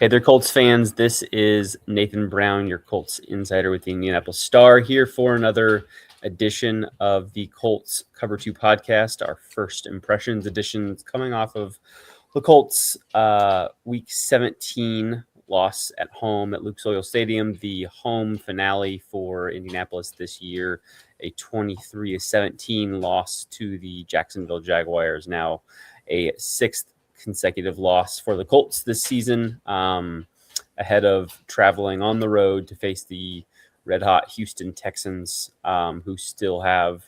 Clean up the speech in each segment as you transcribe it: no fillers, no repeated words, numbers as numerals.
Hey there, Colts fans. This is Nathan Brown, your Colts insider with the Indianapolis Star, here for another edition of the Colts Cover-2 Podcast, our first impressions edition coming off of the Colts Week 17 loss at home at Lucas Oil Stadium, the home finale for Indianapolis this year, a 23-17 loss to the Jacksonville Jaguars, now a sixth consecutive loss for the Colts this season, ahead of traveling on the road to face the red-hot Houston Texans, who still have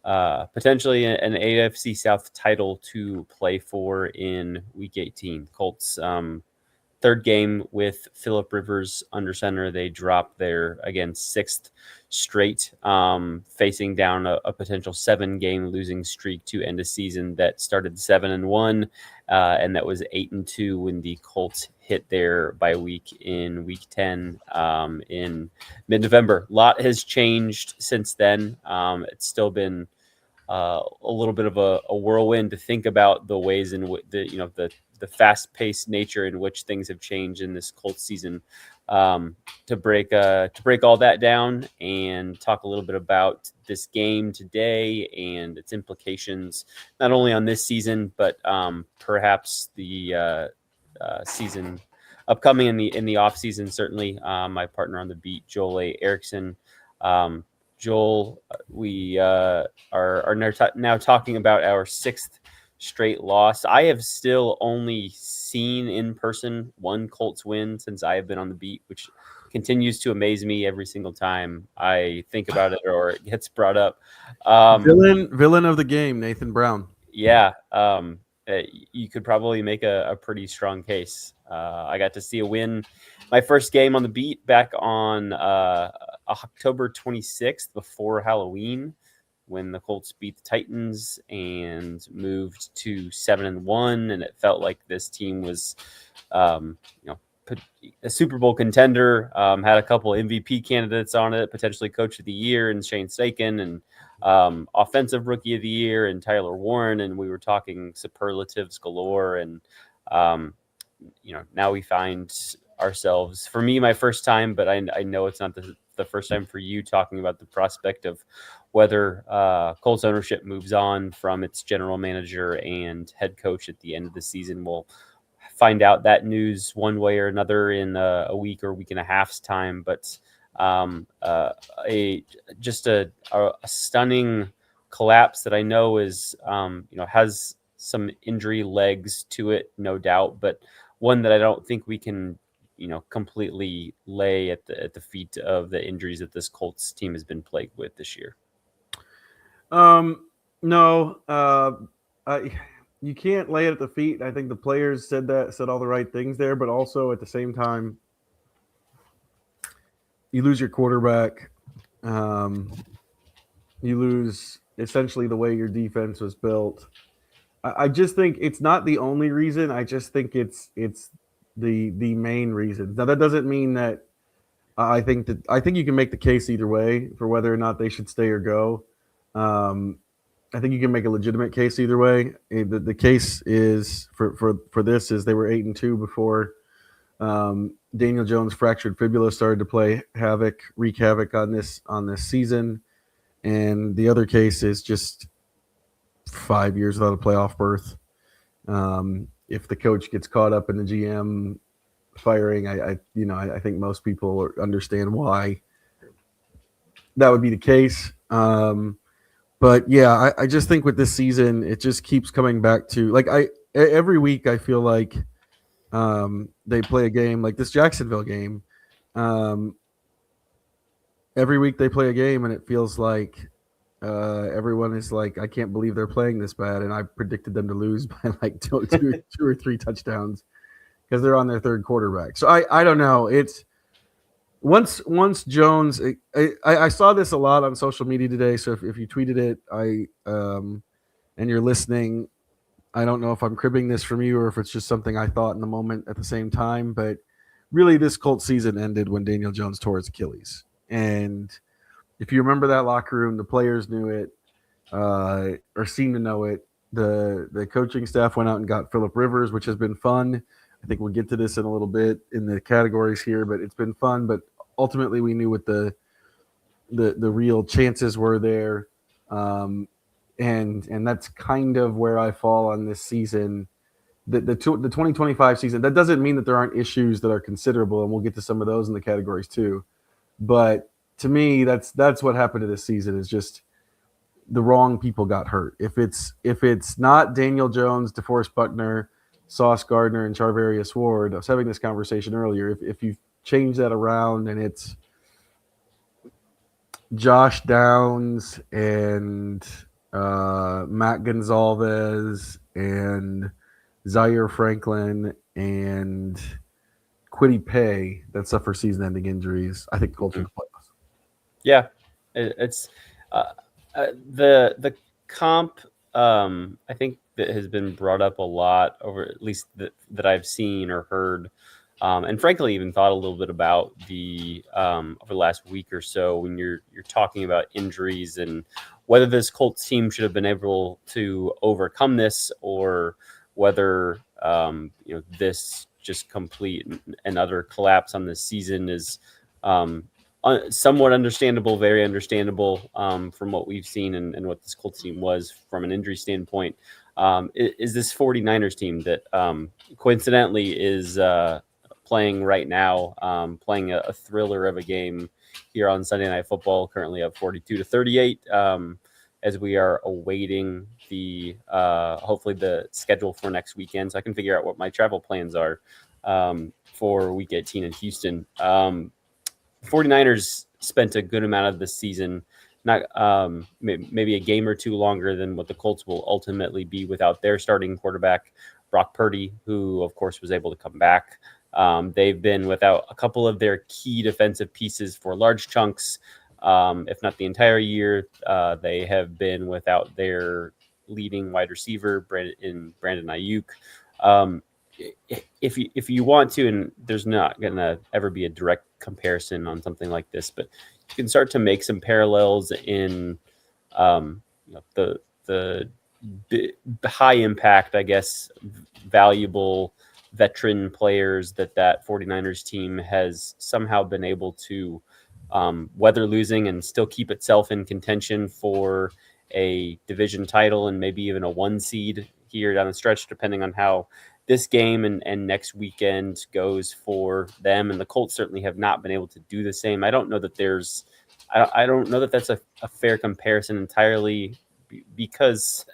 potentially an AFC South title to play for in Week 18. Colts, third game with Phillip Rivers under center. They dropped their, again, sixth straight, facing down a potential 7-game losing streak to end a season that started 7-1, and that was 8-2 when the Colts hit their bye week in Week 10 in mid-November. A lot has changed since then. It's still been a little bit of a whirlwind to think about the ways in which the fast-paced nature in which things have changed in this Colts season. To break all that down and talk a little bit about this game today and its implications, not only on this season but perhaps the season upcoming in the off season. Certainly, my partner on the beat, Joel A. Erickson. Joel, we are now talking about our sixth straight loss. I have still only seen in person one Colts win since I have been on the beat, which continues to amaze me every single time I think about it or it gets brought up. Villain of the game, Nathan Brown. Yeah, you could probably make a pretty strong case. I got to see a win, my first game on the beat back on October 26th before Halloween, when the Colts beat the Titans and moved to 7-1, and it felt like this team was, a Super Bowl contender. Had a couple MVP candidates on it, potentially Coach of the Year and Shane Steichen, and Offensive Rookie of the Year and Tyler Warren, and we were talking superlatives galore. And now we find ourselves, for me, my first time, but I know it's not the first time for you, talking about the prospect of whether Colts ownership moves on from its general manager and head coach at the end of the season. We'll find out that news one way or another in a week or week and a half's time. But a stunning collapse that I know is has some injury legs to it, no doubt, but one that I don't think we can completely lay at the feet of the injuries that this Colts team has been plagued with this year. No, you can't lay it at the feet. I think the players said all the right things there, but also at the same time, you lose your quarterback. You lose essentially the way your defense was built. I just think it's not the only reason. I just think it's the main reason. Now, that doesn't mean that I think you can make the case either way for whether or not they should stay or go. I think you can make a legitimate case either way. The case is for this is they were 8-2 before Daniel Jones' fractured fibula started to wreak havoc on this season, and the other case is just 5 years without a playoff berth. If the coach gets caught up in the GM firing, I think most people understand why that would be the case. But yeah, I just think with this season, it just keeps coming back to every week I feel like they play a game like this Jacksonville game. Every week they play a game and it feels like everyone is like, I can't believe they're playing this bad, and I predicted them to lose by like two or three touchdowns because they're on their third quarterback. So I don't know. It's once Jones. I saw this a lot on social media today. So if you tweeted it, and you're listening, I don't know if I'm cribbing this from you or if it's just something I thought in the moment at the same time. But really, this Colts season ended when Daniel Jones tore his Achilles, and if you remember that locker room, the players knew it, or seemed to know it. The coaching staff went out and got Phillip Rivers, which has been fun. I think we'll get to this in a little bit in the categories here, but it's been fun. But ultimately, we knew what the real chances were there, and that's kind of where I fall on this season. The 2025 season. That doesn't mean that there aren't issues that are considerable, and we'll get to some of those in the categories too. But to me, that's what happened to this season is just the wrong people got hurt. If it's not Daniel Jones, DeForest Buckner, Sauce Gardner, and Charvarius Ward, I was having this conversation earlier. If you change that around and it's Josh Downs and Matt Gonzalez and Zaire Franklin and Kwity Paye that suffer season-ending injuries, I think the Colts are in the playoffs. Yeah, it's the comp. I think that has been brought up a lot over, at least that I've seen or heard, and frankly even thought a little bit about the over the last week or so when you're talking about injuries and whether this Colts team should have been able to overcome this or whether this just complete and utter collapse on this season is somewhat understandable, very understandable from what we've seen and what this Colts team was from an injury standpoint. Is this 49ers team that coincidentally is playing right now, playing a thriller of a game here on Sunday Night Football, currently up 42-38, as we are awaiting the hopefully the schedule for next weekend, so I can figure out what my travel plans are for Week 18 in Houston. 49ers spent a good amount of the season, not maybe a game or two longer than what the Colts will ultimately be without their starting quarterback, Brock Purdy, who, of course, was able to come back. They've been without a couple of their key defensive pieces for large chunks, if not the entire year. They have been without their leading wide receiver, Brandon Ayuk. If you want to, and there's not going to ever be a direct comparison on something like this, but you can start to make some parallels in the high impact, I guess, valuable veteran players that 49ers team has somehow been able to weather losing and still keep itself in contention for a division title and maybe even a 1 seed here down the stretch, depending on how this game and next weekend goes for them. And the Colts certainly have not been able to do the same. I don't know that I don't know that that's a fair comparison entirely, because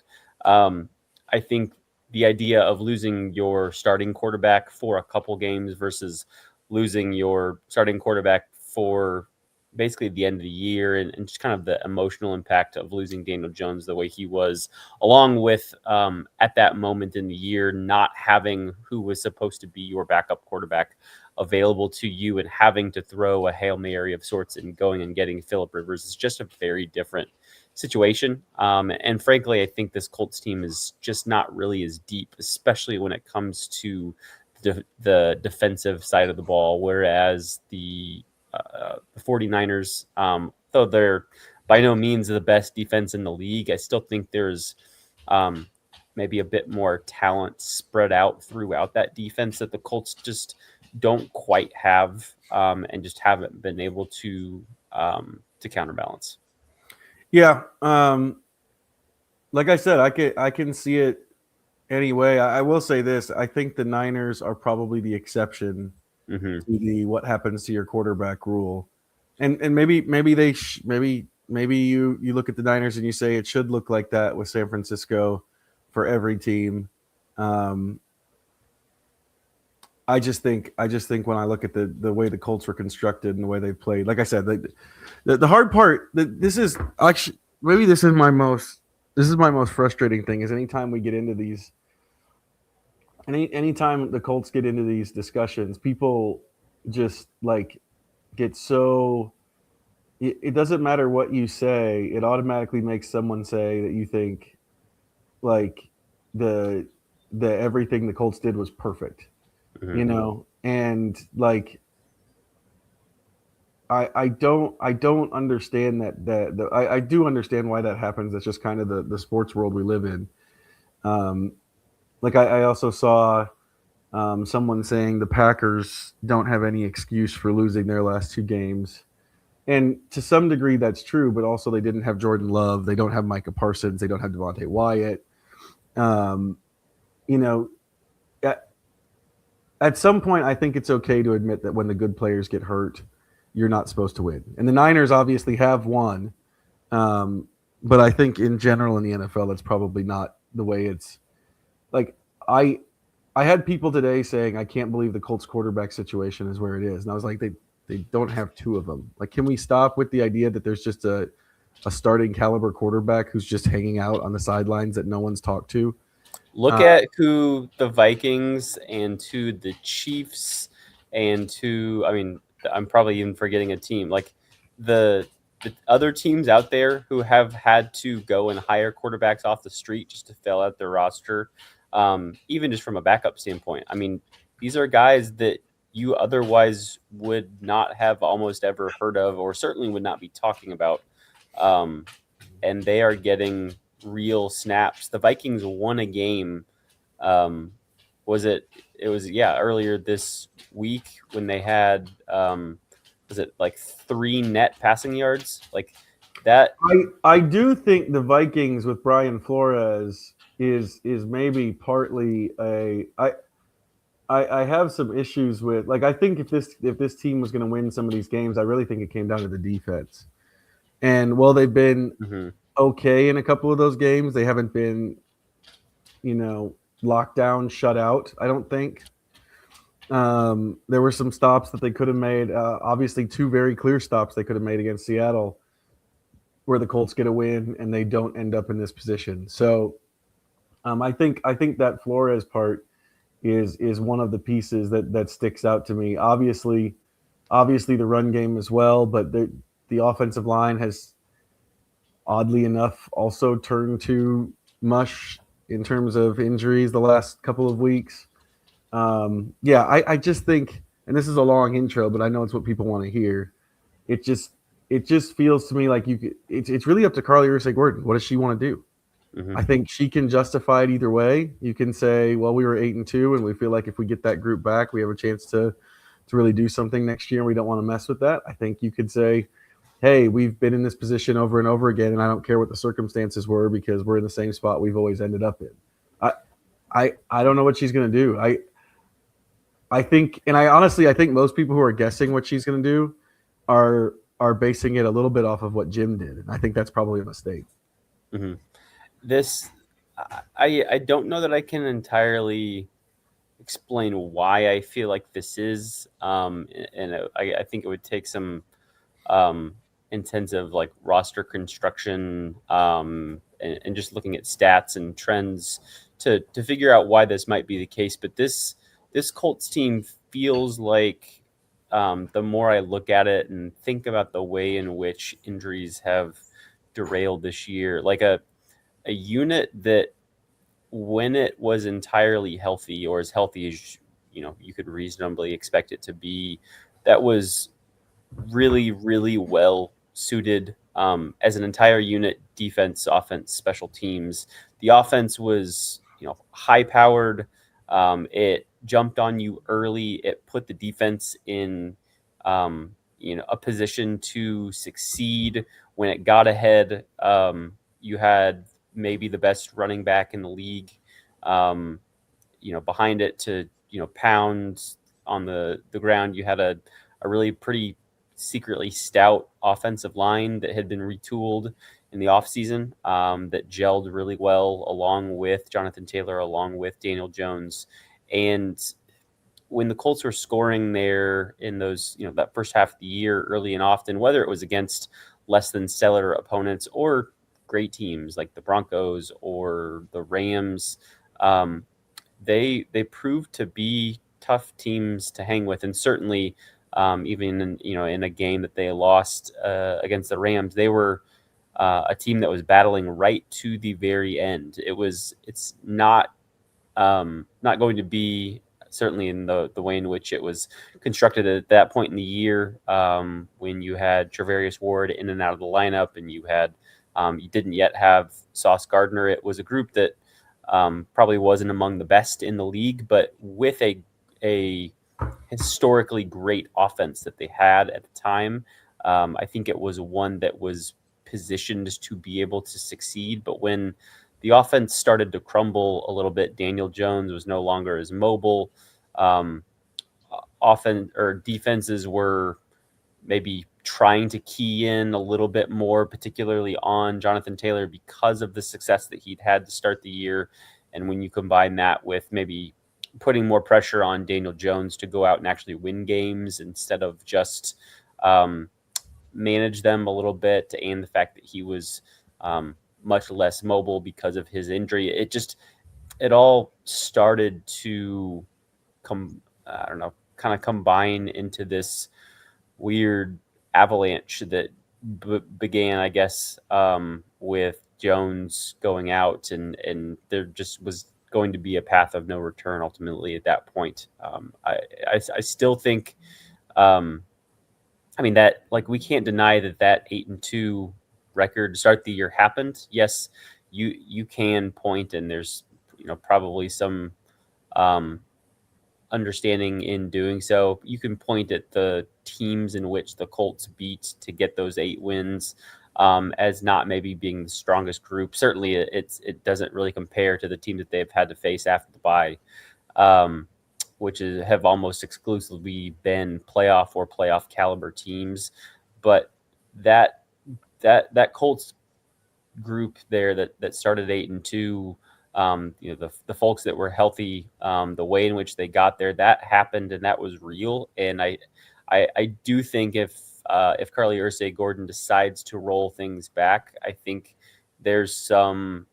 I think the idea of losing your starting quarterback for a couple games versus losing your starting quarterback for basically the end of the year and just kind of the emotional impact of losing Daniel Jones the way he was, along with at that moment in the year not having who was supposed to be your backup quarterback available to you and having to throw a Hail Mary of sorts and going and getting Phillip Rivers is just a very different situation. And frankly, I think this Colts team is just not really as deep, especially when it comes to the defensive side of the ball, whereas the 49ers, though they're by no means the best defense in the league, I still think there's maybe a bit more talent spread out throughout that defense that the Colts just don't quite have and just haven't been able to counterbalance. Yeah. Like I said, I can see it anyway. I will say this. I think the Niners are probably the exception to the what happens to your quarterback rule. And maybe you look at the Niners and you say it should look like that with San Francisco for every team. I just think when I look at the way the Colts were constructed and the way they played, like I said, the hard part, this is actually maybe this is my most frustrating thing is anytime we get into these, anytime the Colts get into these discussions, people just like get so. It doesn't matter what you say; it automatically makes someone say that you think like the everything the Colts did was perfect. You know, and like I don't understand that I do understand why that happens. That's just kind of the sports world we live in. Like I also saw Someone saying the Packers don't have any excuse for losing their last two games. And to some degree, that's true, but also they didn't have Jordan Love. They don't have Micah Parsons. They don't have Devontae Wyatt. Um, you know, at, at some point, I think it's okay to admit that when the good players get hurt, you're not supposed to win. And the Niners obviously have won. Um, but I think in general in the NFL, that's probably not the way it's like. I I had people today saying I can't believe the Colts quarterback situation is where it is, and I was like, they don't have two of them. Like, can we stop with the idea that there's just a starting caliber quarterback who's just hanging out on the sidelines that no one's talked to? Look Uh, at who the Vikings and to the Chiefs and to, I mean, I'm probably even forgetting a team. Like the the other teams out there who have had to go and hire quarterbacks off the street just to fill out their roster, even just from a backup standpoint. I mean, these are guys that you otherwise would not have almost ever heard of, or certainly would not be talking about. Um, and they are getting real snaps. The Vikings won a game. Um, was it? It was, yeah, earlier this week when they had was it like 3 net passing yards like that? I do think the Vikings with Brian Flores is maybe partly a I have some issues with, like, I think if this team was going to win some of these games, I really think it came down to the defense. And while they've been Mm-hmm. okay in a couple of those games, they haven't been, locked down, shut out. I don't think. There were some stops that they could have made. Obviously, two very clear stops they could have made against Seattle, where the Colts get a win and they don't end up in this position. So I think that Flores part is one of the pieces that sticks out to me. Obviously the run game as well, but the offensive line has oddly enough also turned to mush in terms of injuries the last couple of weeks. Yeah, I just think, and this is a long intro, but I know it's what people want to hear. It just it just feels to me like it's really up to Carly Ursay-Gordon. What does she want to do? Mm-hmm. I think she can justify it either way. You can say, well, we were 8-2, and we feel like if we get that group back, we have a chance to really do something next year, and we don't want to mess with that. I think you could say, hey, we've been in this position over and over again, and I don't care what the circumstances were because we're in the same spot we've always ended up in. I I don't know what she's going to do. I think, and I think most people who are guessing what she's going to do are basing it a little bit off of what Jim did, and I think that's probably a mistake. Mm-hmm. This I don't know that I can entirely explain why I feel like this is, and I think it would take some intensive like roster construction, and just looking at stats and trends to figure out why this might be the case. But this Colts team feels like, the more I look at it and think about the way in which injuries have derailed this year, like a unit that when it was entirely healthy, or as healthy as you could reasonably expect it to be, that was really, really well suited, as an entire unit: defense, offense, special teams. The offense was, high powered. It jumped on you early. It put the defense in, a position to succeed when it got ahead. You had maybe the best running back in the league, um, behind it to, pound on the ground. You had a really pretty secretly stout offensive line that had been retooled in the offseason, that gelled really well along with Jonathan Taylor, along with Daniel Jones. And when the Colts were scoring there in those, that first half of the year, early and often, whether it was against less than stellar opponents or great teams like the Broncos or the Rams, they proved to be tough teams to hang with. And certainly, even in a game that they lost, against the Rams, they were, a team that was battling right to the very end. It's not going to be, certainly in the way in which it was constructed at that point in the year, when you had Trevarius Ward in and out of the lineup, and you didn't yet have Sauce Gardner. It was a group that, Probably wasn't among the best in the league, but with a historically great offense that they had at the time, I think it was one that was positioned to be able to succeed. But when the offense started to crumble a little bit, Daniel Jones was no longer as mobile. Um, Often or defenses were maybe trying to key in a little bit more, particularly on Jonathan Taylor because of the success that he'd had to start the year. And when you combine that with maybe putting more pressure on Daniel Jones to go out and actually win games instead of just manage them a little bit, and the fact that he was much less mobile because of his injury, it all started to I don't know, kind of combine into this weird avalanche that began, I guess, with Jones going out, and there just was going to be a path of no return ultimately at that point. I still think, I mean, that, like, we can't deny that 8-2 record to start the year happened. Yes, you can point, and there's probably some um, understanding in doing so. You can point at the teams in which the Colts beat to get those 8 wins as not maybe being the strongest group. Certainly, it doesn't really compare to the team that they've had to face after the bye, um, which have almost exclusively been playoff caliber teams. But that that Colts group there that started 8-2, the folks that were healthy, the way in which they got there, that happened, and that was real. And I do think if Carly Ursay-Gordon decides to roll things back, I think there's some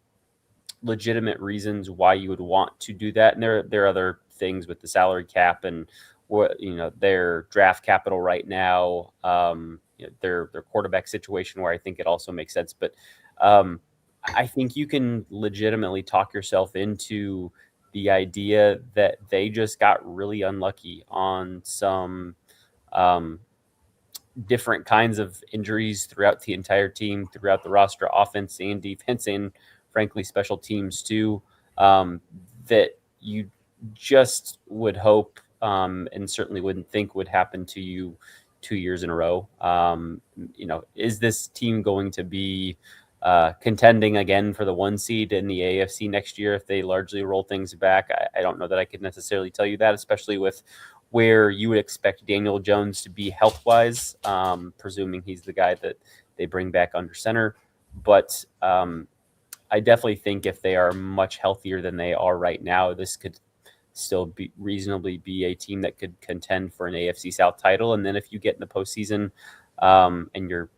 legitimate reasons why you would want to do that. And there are other things with the salary cap and what their draft capital right now, their quarterback situation, where I think it also makes sense. But I think you can legitimately talk yourself into the idea that they just got really unlucky on some different kinds of injuries throughout the entire team, throughout the roster, offense and defense, and frankly, special teams too, that you just would hope and certainly wouldn't think would happen to you 2 years in a row. Is this team going to be contending again for the 1 seed in the AFC next year if they largely roll things back? I don't know that I could necessarily tell you that, especially with where you would expect Daniel Jones to be health-wise, presuming he's the guy that they bring back under center. But I definitely think if they are much healthier than they are right now, this could still be reasonably be a team that could contend for an AFC South title. And then if you get in the postseason and you're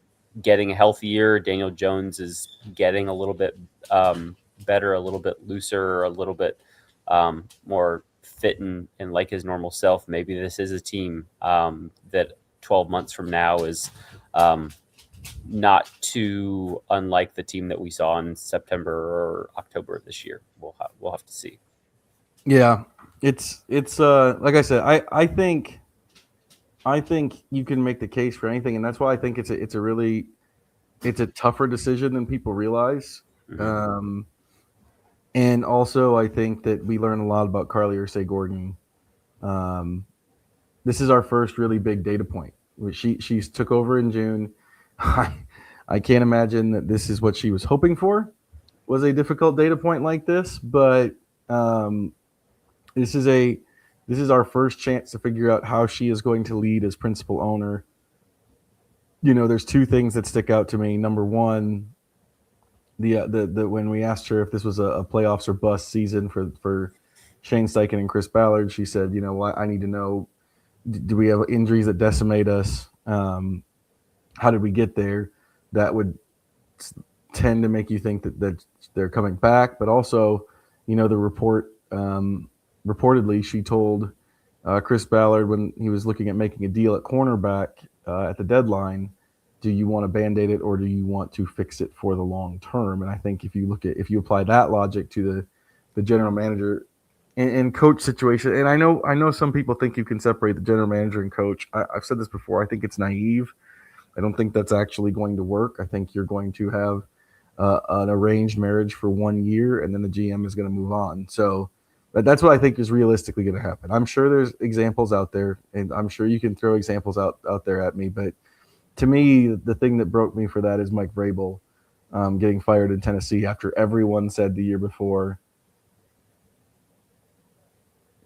getting healthier, Daniel Jones is getting a little bit better, a little bit looser, a little bit more fit and like his normal self, maybe this is a team that 12 months from now is not too unlike the team that we saw in September or October of this year. We'll have to see. Yeah, it's like I said, I think you can make the case for anything, and that's why I think it's a tougher decision than people realize. Mm-hmm. And also, I think that we learn a lot about Carly Ursay-Gordon. This is our first really big data point. She's took over in June. I can't imagine that this is what she was hoping for, was a difficult data point like this. But this is our first chance to figure out how she is going to lead as principal owner. There's 2 things that stick out to me. Number one, the when we asked her if this was a playoffs or bust season for Shane Steichen and Chris Ballard, she said, I need to know, do we have injuries that decimate us? How did we get there? That would tend to make you think that they're coming back. But also, the report, reportedly, she told Chris Ballard when he was looking at making a deal at cornerback at the deadline, do you want to Band-Aid it or do you want to fix it for the long term? And I think if you apply that logic to the general manager and coach situation, and I know some people think you can separate the general manager and coach. I've said this before. I think it's naive. I don't think that's actually going to work. I think you're going to have an arranged marriage for 1 year, and then the GM is going to move on. So that's what I think is realistically going to happen. I'm sure there's examples out there, and I'm sure you can throw examples out there at me. But to me, the thing that broke me for that is Mike Vrabel getting fired in Tennessee after everyone said the year before,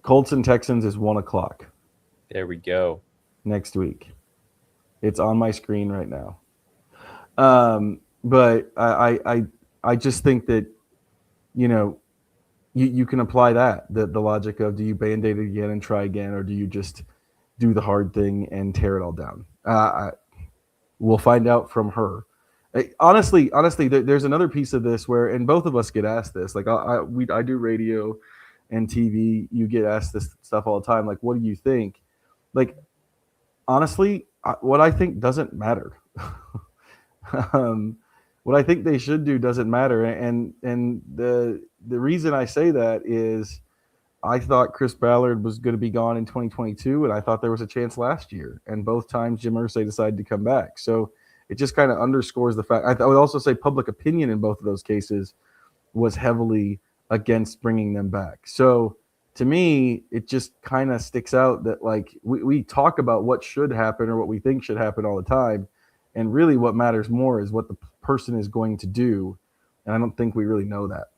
Colts and Texans is 1 o'clock. There we go. Next week. It's on my screen right now. But I just think that, you can apply the logic of, do you Band-Aid it again and try again, or do you just do the hard thing and tear it all down? We'll find out from her. Honestly, there's another piece of this where, and both of us get asked this. Like I do radio and TV. You get asked this stuff all the time. Like, what do you think? Like, honestly, what I think doesn't matter. What I think they should do doesn't matter, and the reason I say that is I thought Chris Ballard was going to be gone in 2022, and I thought there was a chance last year, and both times Jim Irsay decided to come back. So it just kind of underscores the fact. I would also say public opinion in both of those cases was heavily against bringing them back. So to me, it just kind of sticks out that, like, we talk about what should happen or what we think should happen all the time, and really what matters more is what the person is going to do, and I don't think we really know that.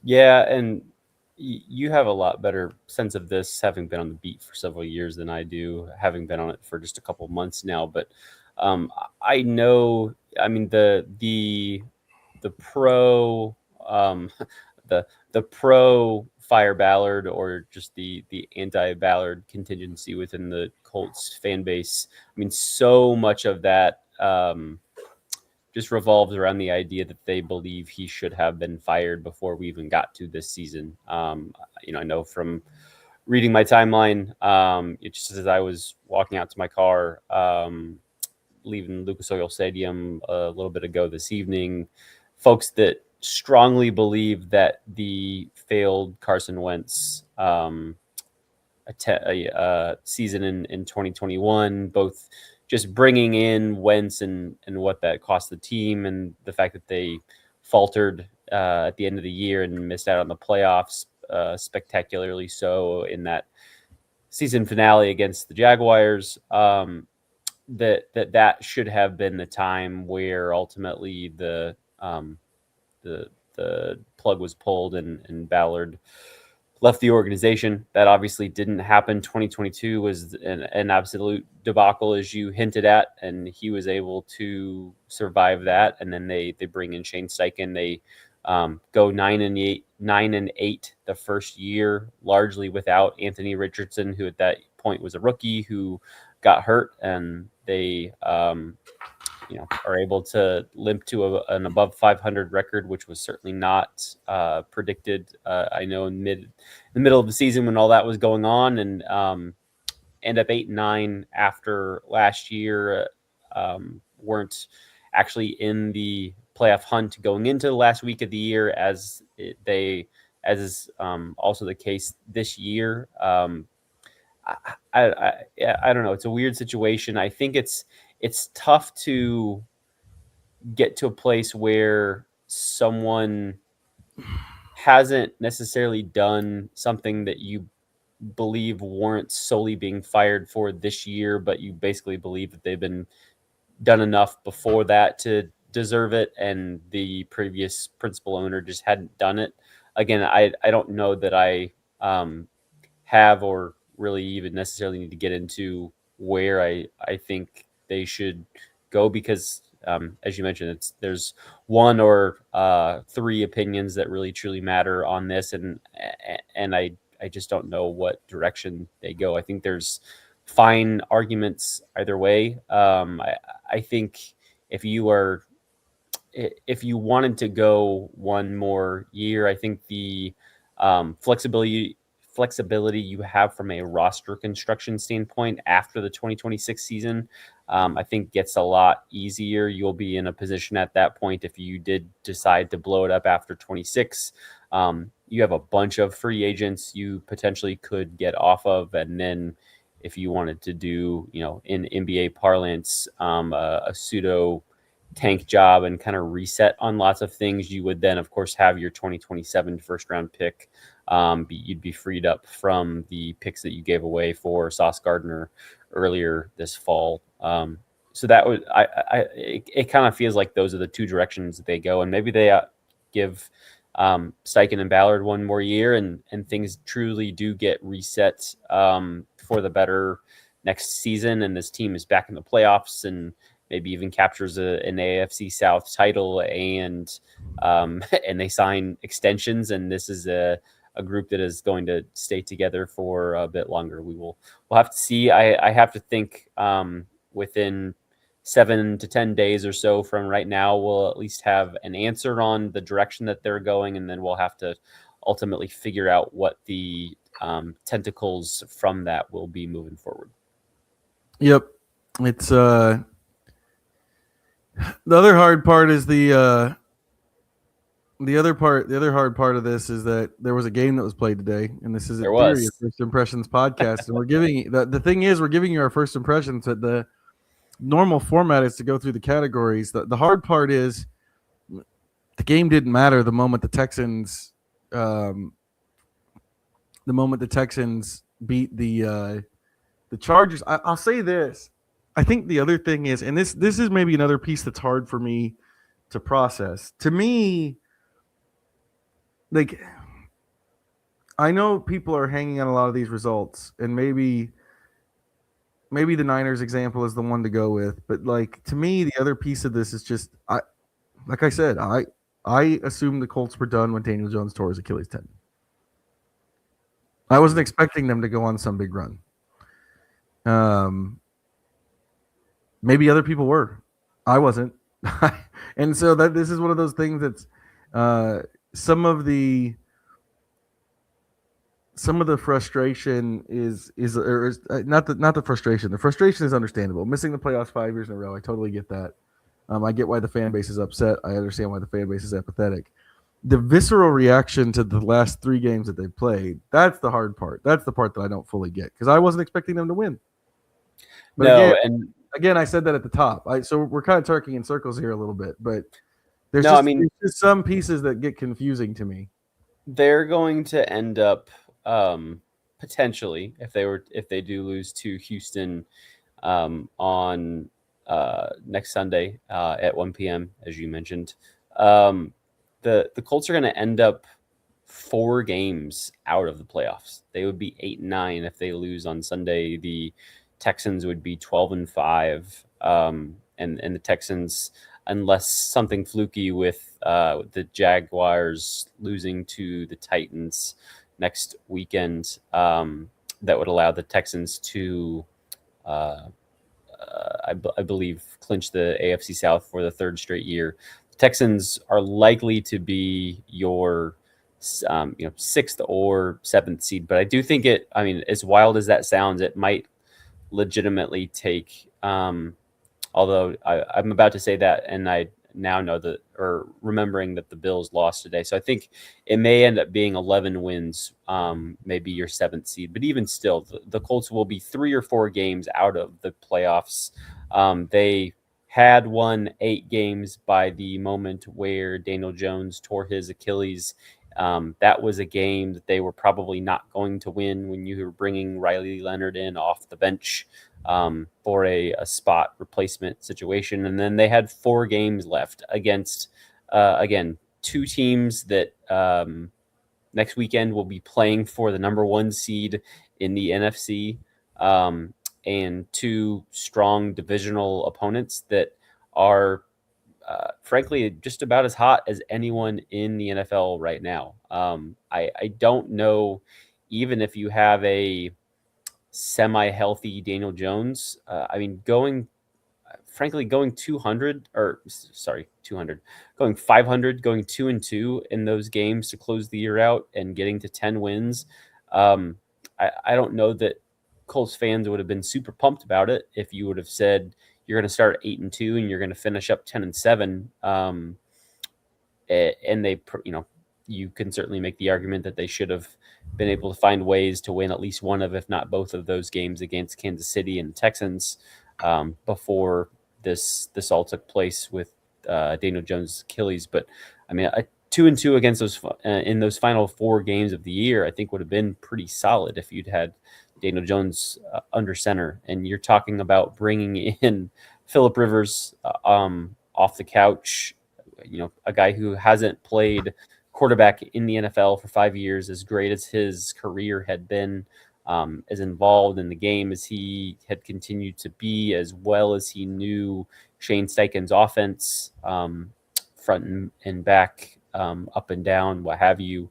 Yeah, and you have a lot better sense of this, having been on the beat for several years, than I do, having been on it for just a couple of months now. But I know, I mean, the pro the pro fire Ballard, or just the anti Ballard contingency within the Colts fan base. I mean, so much of that just revolves around the idea that they believe he should have been fired before we even got to this season. I know from reading my timeline, it just as I was walking out to my car, leaving Lucas Oil Stadium a little bit ago this evening, folks that strongly believe that the failed Carson Wentz season in 2021, both just bringing in Wentz and what that cost the team, and the fact that they faltered at the end of the year and missed out on the playoffs, spectacularly so in that season finale against the Jaguars. That should have been the time where ultimately the plug was pulled and Ballard left the organization. That obviously didn't happen. 2022 was an absolute debacle, as you hinted at, and he was able to survive that. And then they bring in Shane Steichen. They go 9-8 the first year, largely without Anthony Richardson, who at that point was a rookie who got hurt, and they are able to limp to an above 500 record, which was certainly not predicted. I know in the middle of the season when all that was going on, and end up 8-9 after last year. Weren't actually in the playoff hunt going into the last week of the year, as is also the case this year. I don't know. It's a weird situation. I think it's tough to get to a place where someone hasn't necessarily done something that you believe warrants solely being fired for this year, but you basically believe that they've been done enough before that to deserve it, and the previous principal owner just hadn't done it. Again, I don't know that I have, or really even necessarily need to get into where I think they should go, because as you mentioned, there's one or three opinions that really truly matter on this, and I just don't know what direction they go. I think there's fine arguments either way. I think if you wanted to go one more year, I think the flexibility you have from a roster construction standpoint after the 2026 season, I think gets a lot easier. You'll be in a position at that point, if you did decide to blow it up after 26. You have a bunch of free agents you potentially could get off of, and then if you wanted to do, in NBA parlance, a pseudo tank job and kind of reset on lots of things, you would then, of course, have your 2027 first round pick. You'd be freed up from the picks that you gave away for Sauce Gardner earlier this fall. So that would, it kind of feels like those are the two directions that they go, and maybe they give Steichen and Ballard one more year, and things truly do get reset for the better next season, and this team is back in the playoffs and maybe even captures an AFC South title, and and they sign extensions, and this is a group that is going to stay together for a bit longer. We'll have to see. I have to think within 7 to 10 days or so from right now, we'll at least have an answer on the direction that they're going, and then we'll have to ultimately figure out what the tentacles from that will be moving forward. Yep, it's the other hard part is the other hard part of this is that there was a game that was played today, and this is a First Impressions podcast, and we're giving the thing is we're giving you our first impressions. That the normal format is to go through the categories. The hard part is the game didn't matter the moment the Texans beat the Chargers. I'll say this. I think the other thing is, and this is maybe another piece that's hard for me to process. To me, like, I know people are hanging on a lot of these results, and maybe the Niners example is the one to go with. But like, to me, the other piece of this is just, like I said, I assumed the Colts were done when Daniel Jones tore his Achilles tendon. I wasn't expecting them to go on some big run. Maybe other people were. I wasn't. And so this is one of those things that's some of the frustration is not the frustration. The frustration is understandable. Missing the playoffs 5 years in a row, I totally get that. I get why the fan base is upset. I understand why the fan base is apathetic. The visceral reaction to the last 3 games that they've played, that's the hard part. That's the part that I don't fully get, because I wasn't expecting them to win. But again, I said that at the top. So we're kind of talking in circles here a little bit, but there's just some pieces that get confusing to me. They're going to end up potentially, if they do lose to Houston on next Sunday at 1 p.m., as you mentioned, the Colts are going to end up 4 games out of the playoffs. They would be 8-9 if they lose on Sunday. The Texans would be 12-5, and the Texans, unless something fluky with the Jaguars losing to the Titans next weekend, that would allow the Texans to, I believe, clinch the AFC South for the 3rd straight year. The Texans are likely to be your 6th or 7th seed, but I do think as wild as that sounds, it might legitimately take, although I'm about to say that, and I now know that, or remembering that the Bills lost today. So I think it may end up being 11 wins, maybe your 7th seed. But even still, the Colts will be 3 or 4 games out of the playoffs. They had won 8 games by the moment where Daniel Jones tore his Achilles. That was a game that they were probably not going to win when you were bringing Riley Leonard in off the bench for a spot replacement situation. And then they had 4 games left against, again, 2 teams that next weekend will be playing for the number 1 seed in the NFC, and 2 strong divisional opponents that are frankly just about as hot as anyone in the NFL right now. I don't know, even if you have a semi-healthy Daniel Jones, going 200, going 500, going 2-2 in those games to close the year out and getting to 10 wins. I don't know that Colts fans would have been super pumped about it if you would have said you're going to start 8-2 and you're going to finish up 10-7. And they, you can certainly make the argument that they should have been able to find ways to win at least one of, if not both of those games against Kansas City and Texans before this all took place with Daniel Jones' Achilles. But I mean, a 2-2 against those in those final 4 games of the year, I think would have been pretty solid if you'd had Daniel Jones under center. And you're talking about bringing in Phillip Rivers off the couch, a guy who hasn't played quarterback in the NFL for 5 years, as great as his career had been, as involved in the game as he had continued to be, as well as he knew Shane Steichen's offense, front and back, up and down, what have you.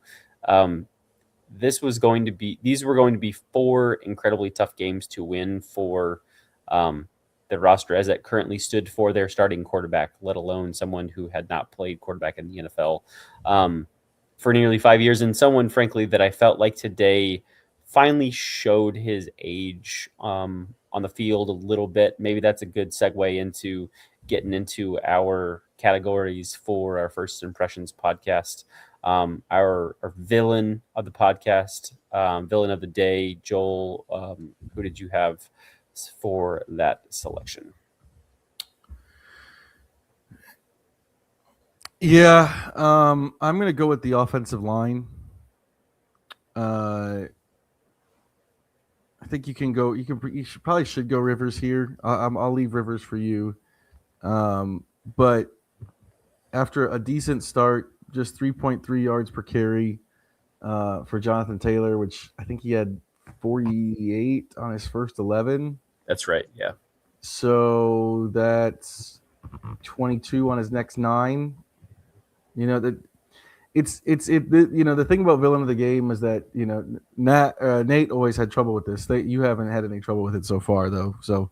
These were going to be 4 incredibly tough games to win for the roster as it currently stood for their starting quarterback, let alone someone who had not played quarterback in the NFL for nearly 5 years, and someone, frankly, that I felt like today finally showed his age on the field a little bit. Maybe that's a good segue into getting into our categories for our First Impressions podcast. Our villain of the podcast, villain of the day, Joel, who did you have for that selection? Yeah, I'm going to go with the offensive line. I think you can go. You should go Rivers here. I'll leave Rivers for you. But after a decent start, just 3.3 yards per carry for Jonathan Taylor, which I think he had 48 on his first 11. That's right. Yeah. So that's 22 on his next 9. The thing about villain of the game is that Nate always had trouble with this. You haven't had any trouble with it so far, though. So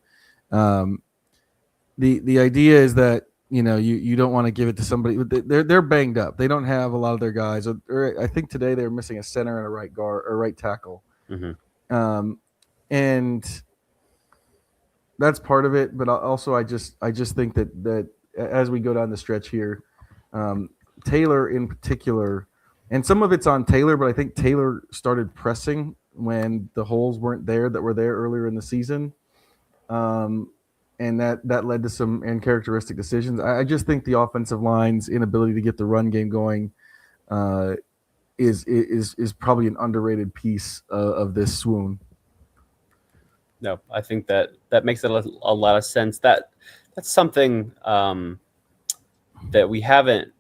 the idea is that you don't want to give it to somebody. They're banged up. They don't have a lot of their guys. Or I think today they're missing a center and a right guard or right tackle. Mm-hmm. And that's part of it. But also, I just think that as we go down the stretch here, Taylor in particular, and some of it's on Taylor, but I think Taylor started pressing when the holes weren't there that were there earlier in the season. And that led to some uncharacteristic decisions. I just think the offensive line's inability to get the run game going is probably an underrated piece of this swoon. No, I think that makes a lot of sense. That's something that we haven't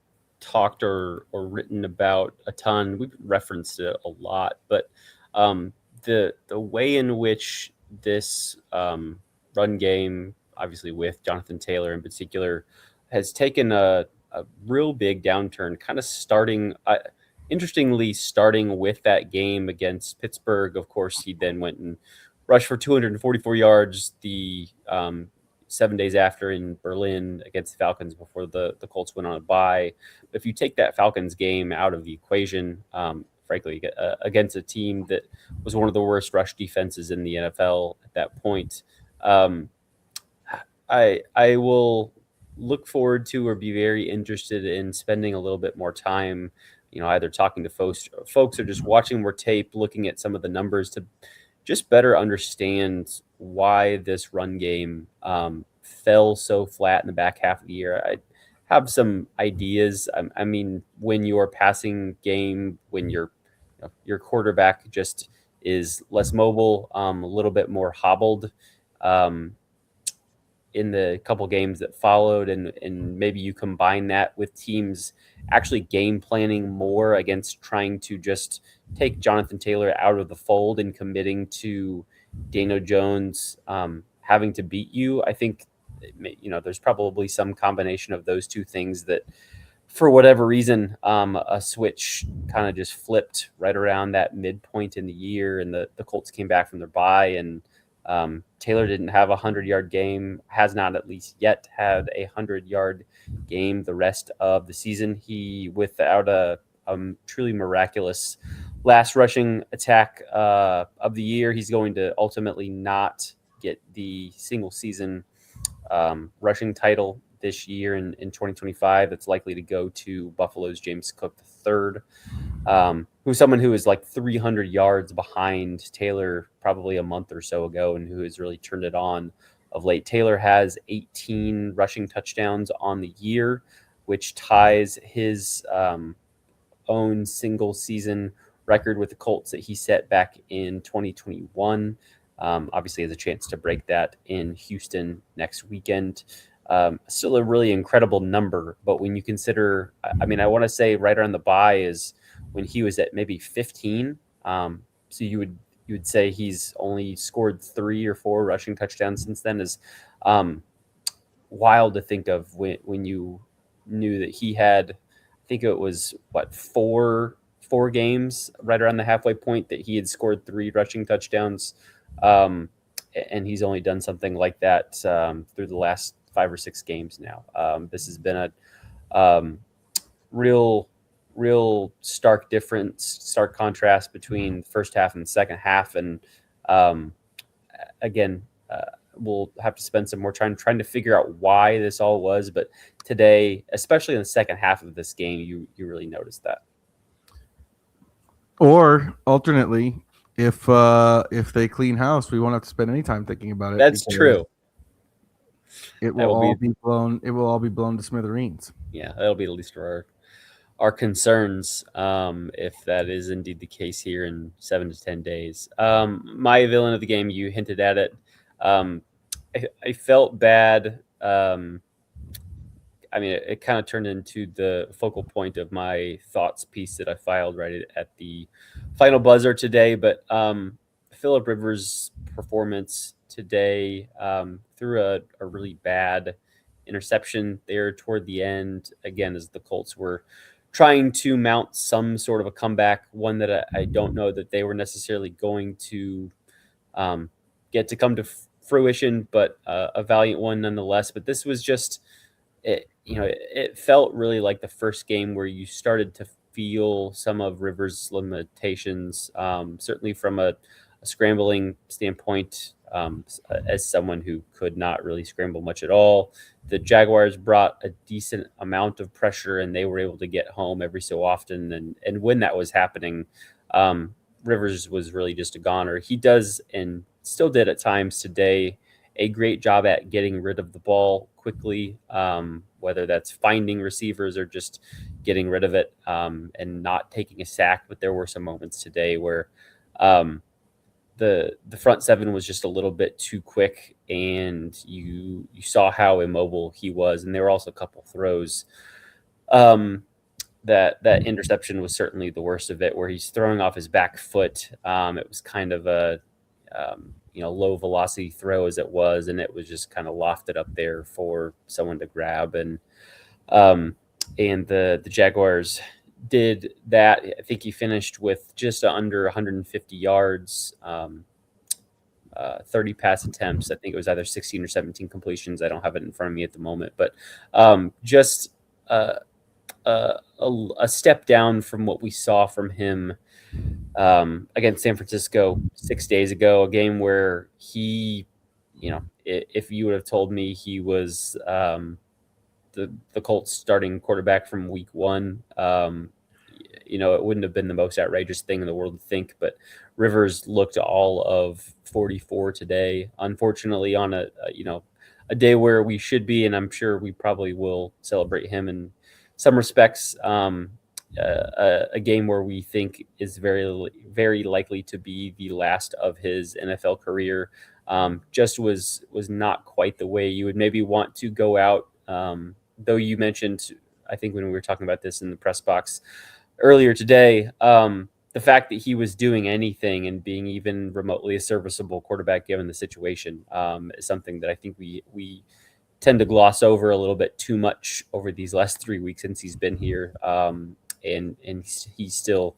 talked or written about a ton. We've referenced it a lot, but the way in which this run game, obviously with Jonathan Taylor in particular, has taken a real big downturn, kind of starting with that game against Pittsburgh. Of course, he then went and rushed for 244 yards the 7 days after in Berlin against the Falcons before the Colts went on a bye. But if you take that Falcons game out of the equation, frankly, against a team that was one of the worst rush defenses in the NFL at that point, I will look forward to or be very interested in spending a little bit more time, either talking to folks or just watching more tape, looking at some of the numbers to just better understand why this run game fell so flat in the back half of the year. I have some ideas. I mean, when your passing game, when your quarterback just is less mobile, a little bit more hobbled in the couple games that followed, and maybe you combine that with teams actually game planning more against trying to just take Jonathan Taylor out of the fold and committing to Daniel Jones having to beat you. I think there's probably some combination of those two things that, for whatever reason, a switch kind of just flipped right around that midpoint in the year, and the Colts came back from their bye, and Taylor didn't have a 100-yard game, has not at least yet had a 100-yard game the rest of the season. He, without a truly miraculous last rushing attack of the year, he's going to ultimately not get the single season rushing title this year in 2025. That's likely to go to Buffalo's James Cook III, who's someone who is like 300 yards behind Taylor probably a month or so ago, and who has really turned it on of late. Taylor has 18 rushing touchdowns on the year, which ties his own single season record with the Colts that he set back in 2021. Obviously, has a chance to break that in Houston next weekend. Still a really incredible number, but when you consider, I mean, I want to say right around the bye is when he was at maybe 15. So you would say he's only scored 3 or 4 rushing touchdowns since then. Is wild to think of when you knew that he had, I think it was four games right around the halfway point that he had scored 3 rushing touchdowns. And he's only done something like that through the last 5 or 6 games now. This has been a real stark difference, stark contrast between the first half and the second half. And again, we'll have to spend some more time trying to figure out why this all was. But today, especially in the second half of this game, you really noticed that. Or alternately, if they clean house, we won't have to spend any time thinking about it. That's true. It will all be blown. It will all be blown to smithereens. Yeah, that'll be the least of our concerns if that is indeed the case here in 7 to 10 days. My villain of the game, you hinted at it. I felt bad. I mean, it kind of turned into the focal point of my thoughts piece that I filed right at the final buzzer today. But Phillip Rivers' performance today threw a really bad interception there toward the end, again, as the Colts were trying to mount some sort of a comeback, one that I don't know that they were necessarily going to get to come to fruition, but a valiant one nonetheless. But this was just, it felt really like the first game where you started to feel some of Rivers' limitations, certainly from a scrambling standpoint, as someone who could not really scramble much at all. The Jaguars brought a decent amount of pressure, and they were able to get home every so often. And when that was happening, Rivers was really just a goner. He does, and still did at times today, a great job at getting rid of the ball quickly, whether that's finding receivers or just getting rid of it and not taking a sack. But there were some moments today where the front seven was just a little bit too quick, and you saw how immobile he was. And there were also a couple throws. That interception was certainly the worst of it, where he's throwing off his back foot. It was kind of a low velocity throw as it was, and it was just kind of lofted up there for someone to grab. And the Jaguars did that. I think he finished with just under 150 yards, 30 pass attempts. I think it was either 16 or 17 completions. I don't have it in front of me at the moment, but just a step down from what we saw from him against San Francisco 6 days ago, a game where he, if you would have told me he was the Colts starting quarterback from week 1, it wouldn't have been the most outrageous thing in the world to think. But Rivers looked all of 44 today, unfortunately, on a day where we should be, and I'm sure we probably will celebrate him in some respects. A game where we think is very, very likely to be the last of his NFL career, just was not quite the way you would maybe want to go out. Though you mentioned, I think when we were talking about this in the press box earlier today, the fact that he was doing anything and being even remotely a serviceable quarterback given the situation is something that I think we tend to gloss over a little bit too much over these last 3 weeks since he's been here. And he still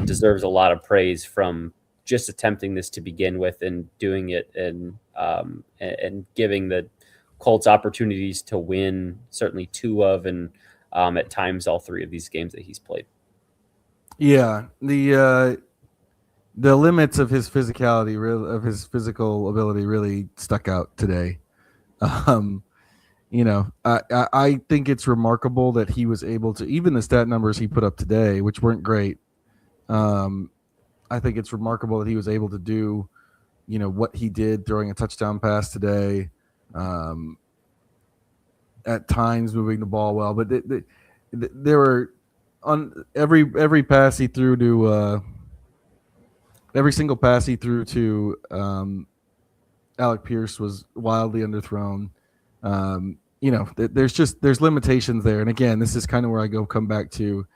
deserves a lot of praise from just attempting this to begin with and doing it and giving the Colts opportunities to win, certainly 2 of, and at times all 3 of these games that he's played. Yeah, the limits of his physicality, of his physical ability, really stuck out today. I think it's remarkable that he was able to, even the stat numbers he put up today, which weren't great. I think it's remarkable that he was able to do what he did throwing a touchdown pass today. At times moving the ball well, but there were on every pass he threw to every single pass he threw to Alec Pierce was wildly underthrown. There's limitations there, and again, this is kind of where I come back to,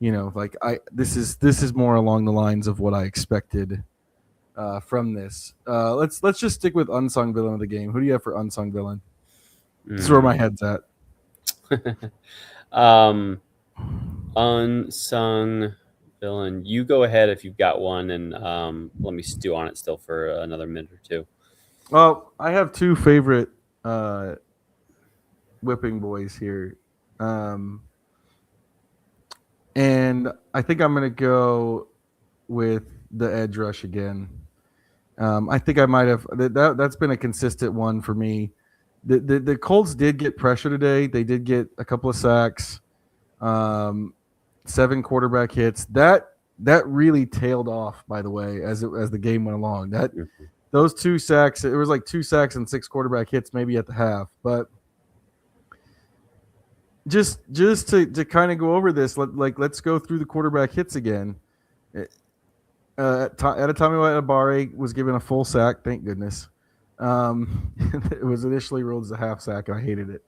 this is more along the lines of what I expected from this. Let's just stick with unsung villain of the game. Who do you have for unsung villain? This is where my head's at. Unsung villain. You go ahead if you've got one, and let me stew on it still for another minute or two. Well, I have two favorite whipping boys here. And I think I'm going to go with the edge rush again. I think I might have that's been a consistent one for me. The Colts did get pressure today. They did get a couple of sacks, 7 quarterback hits. That really tailed off, by the way, as the game went along. Those 2 sacks, it was like 2 sacks and 6 quarterback hits maybe at the half. But just to kind of go over this, let's go through the quarterback hits again. Adetomiwa Adebawore was given a full sack, thank goodness. It was initially ruled as a half sack, and I hated it.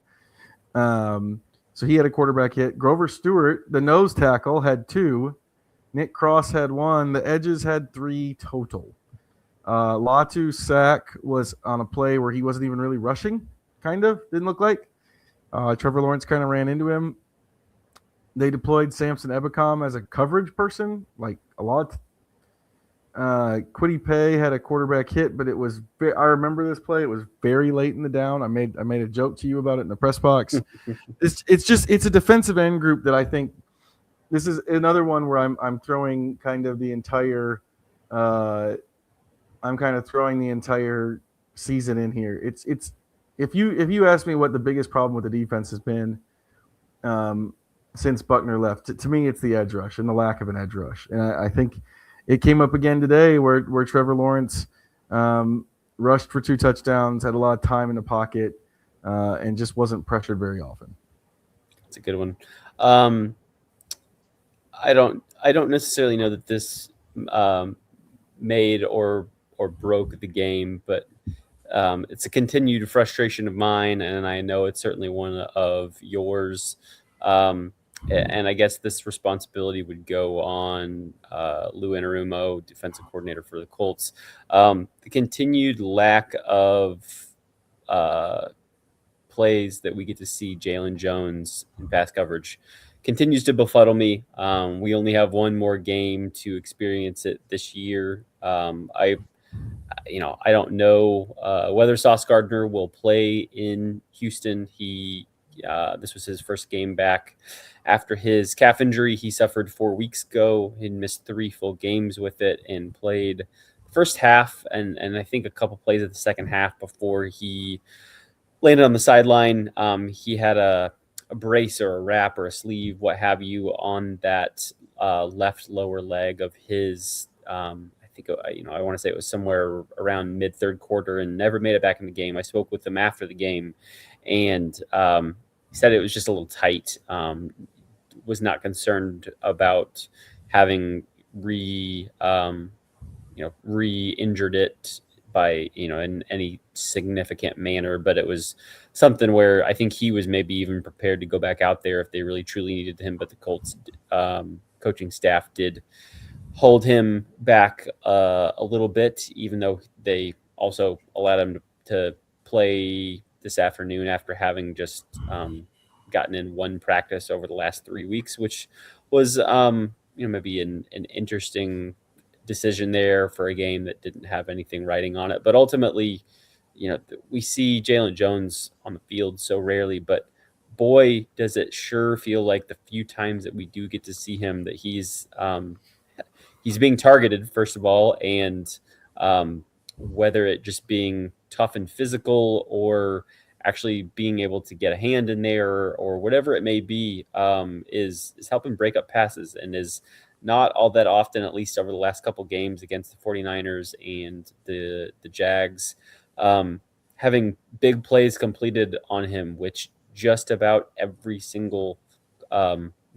So he had a quarterback hit. Grover Stewart, the nose tackle, had 2. Nick Cross had 1. The edges had 3 total. Latu's sack was on a play where he wasn't even really rushing, didn't look like. Trevor Lawrence kind of ran into him. They deployed Samson Ebukam as a coverage person, like a lot. Kwity Paye had a quarterback hit, but it was I remember this play. It was very late in the down. I made a joke to you about it in the press box. It's a defensive end group that I think this is another one where I'm throwing kind of the entire throwing the entire season in here. It's if you ask me what the biggest problem with the defense has been since Buckner left, to me it's the edge rush and the lack of an edge rush. And I think it came up again today where Trevor Lawrence rushed for 2 touchdowns, had a lot of time in the pocket, and just wasn't pressured very often. It's a good one. I don't necessarily know that this made or broke the game, but it's a continued frustration of mine, and I know it's certainly one of yours. And I guess this responsibility would go on Lou Anarumo, defensive coordinator for the Colts. The continued lack of plays that we get to see Jalen Jones in pass coverage continues to befuddle me. We only have one more game to experience it this year. I don't know whether Sauce Gardner will play in Houston. This was his first game back after his calf injury he suffered 4 weeks ago. He missed 3 full games with it and played the first half and I think a couple plays of the second half before he landed on the sideline. He had a brace or a wrap or a sleeve, what have you, on that left lower leg of his. I want to say it was somewhere around mid third quarter and never made it back in the game. I spoke with him after the game and he said it was just a little tight. Was not concerned about having re-injured it by, in any significant manner, but it was something where I think he was maybe even prepared to go back out there if they really truly needed him. But the Colts coaching staff did hold him back a little bit, even though they also allowed him to play this afternoon after having just gotten in one practice over the last 3 weeks, which was maybe an interesting decision there for a game that didn't have anything writing on it. But ultimately, we see Jalen Jones on the field so rarely, but boy, does it sure feel like the few times that we do get to see him that he's being targeted, first of all, and whether it just being tough and physical or actually being able to get a hand in there or whatever it may be, is helping break up passes and is not all that often, at least over the last couple games against the 49ers and the Jags. Having big plays completed on him, which just about every single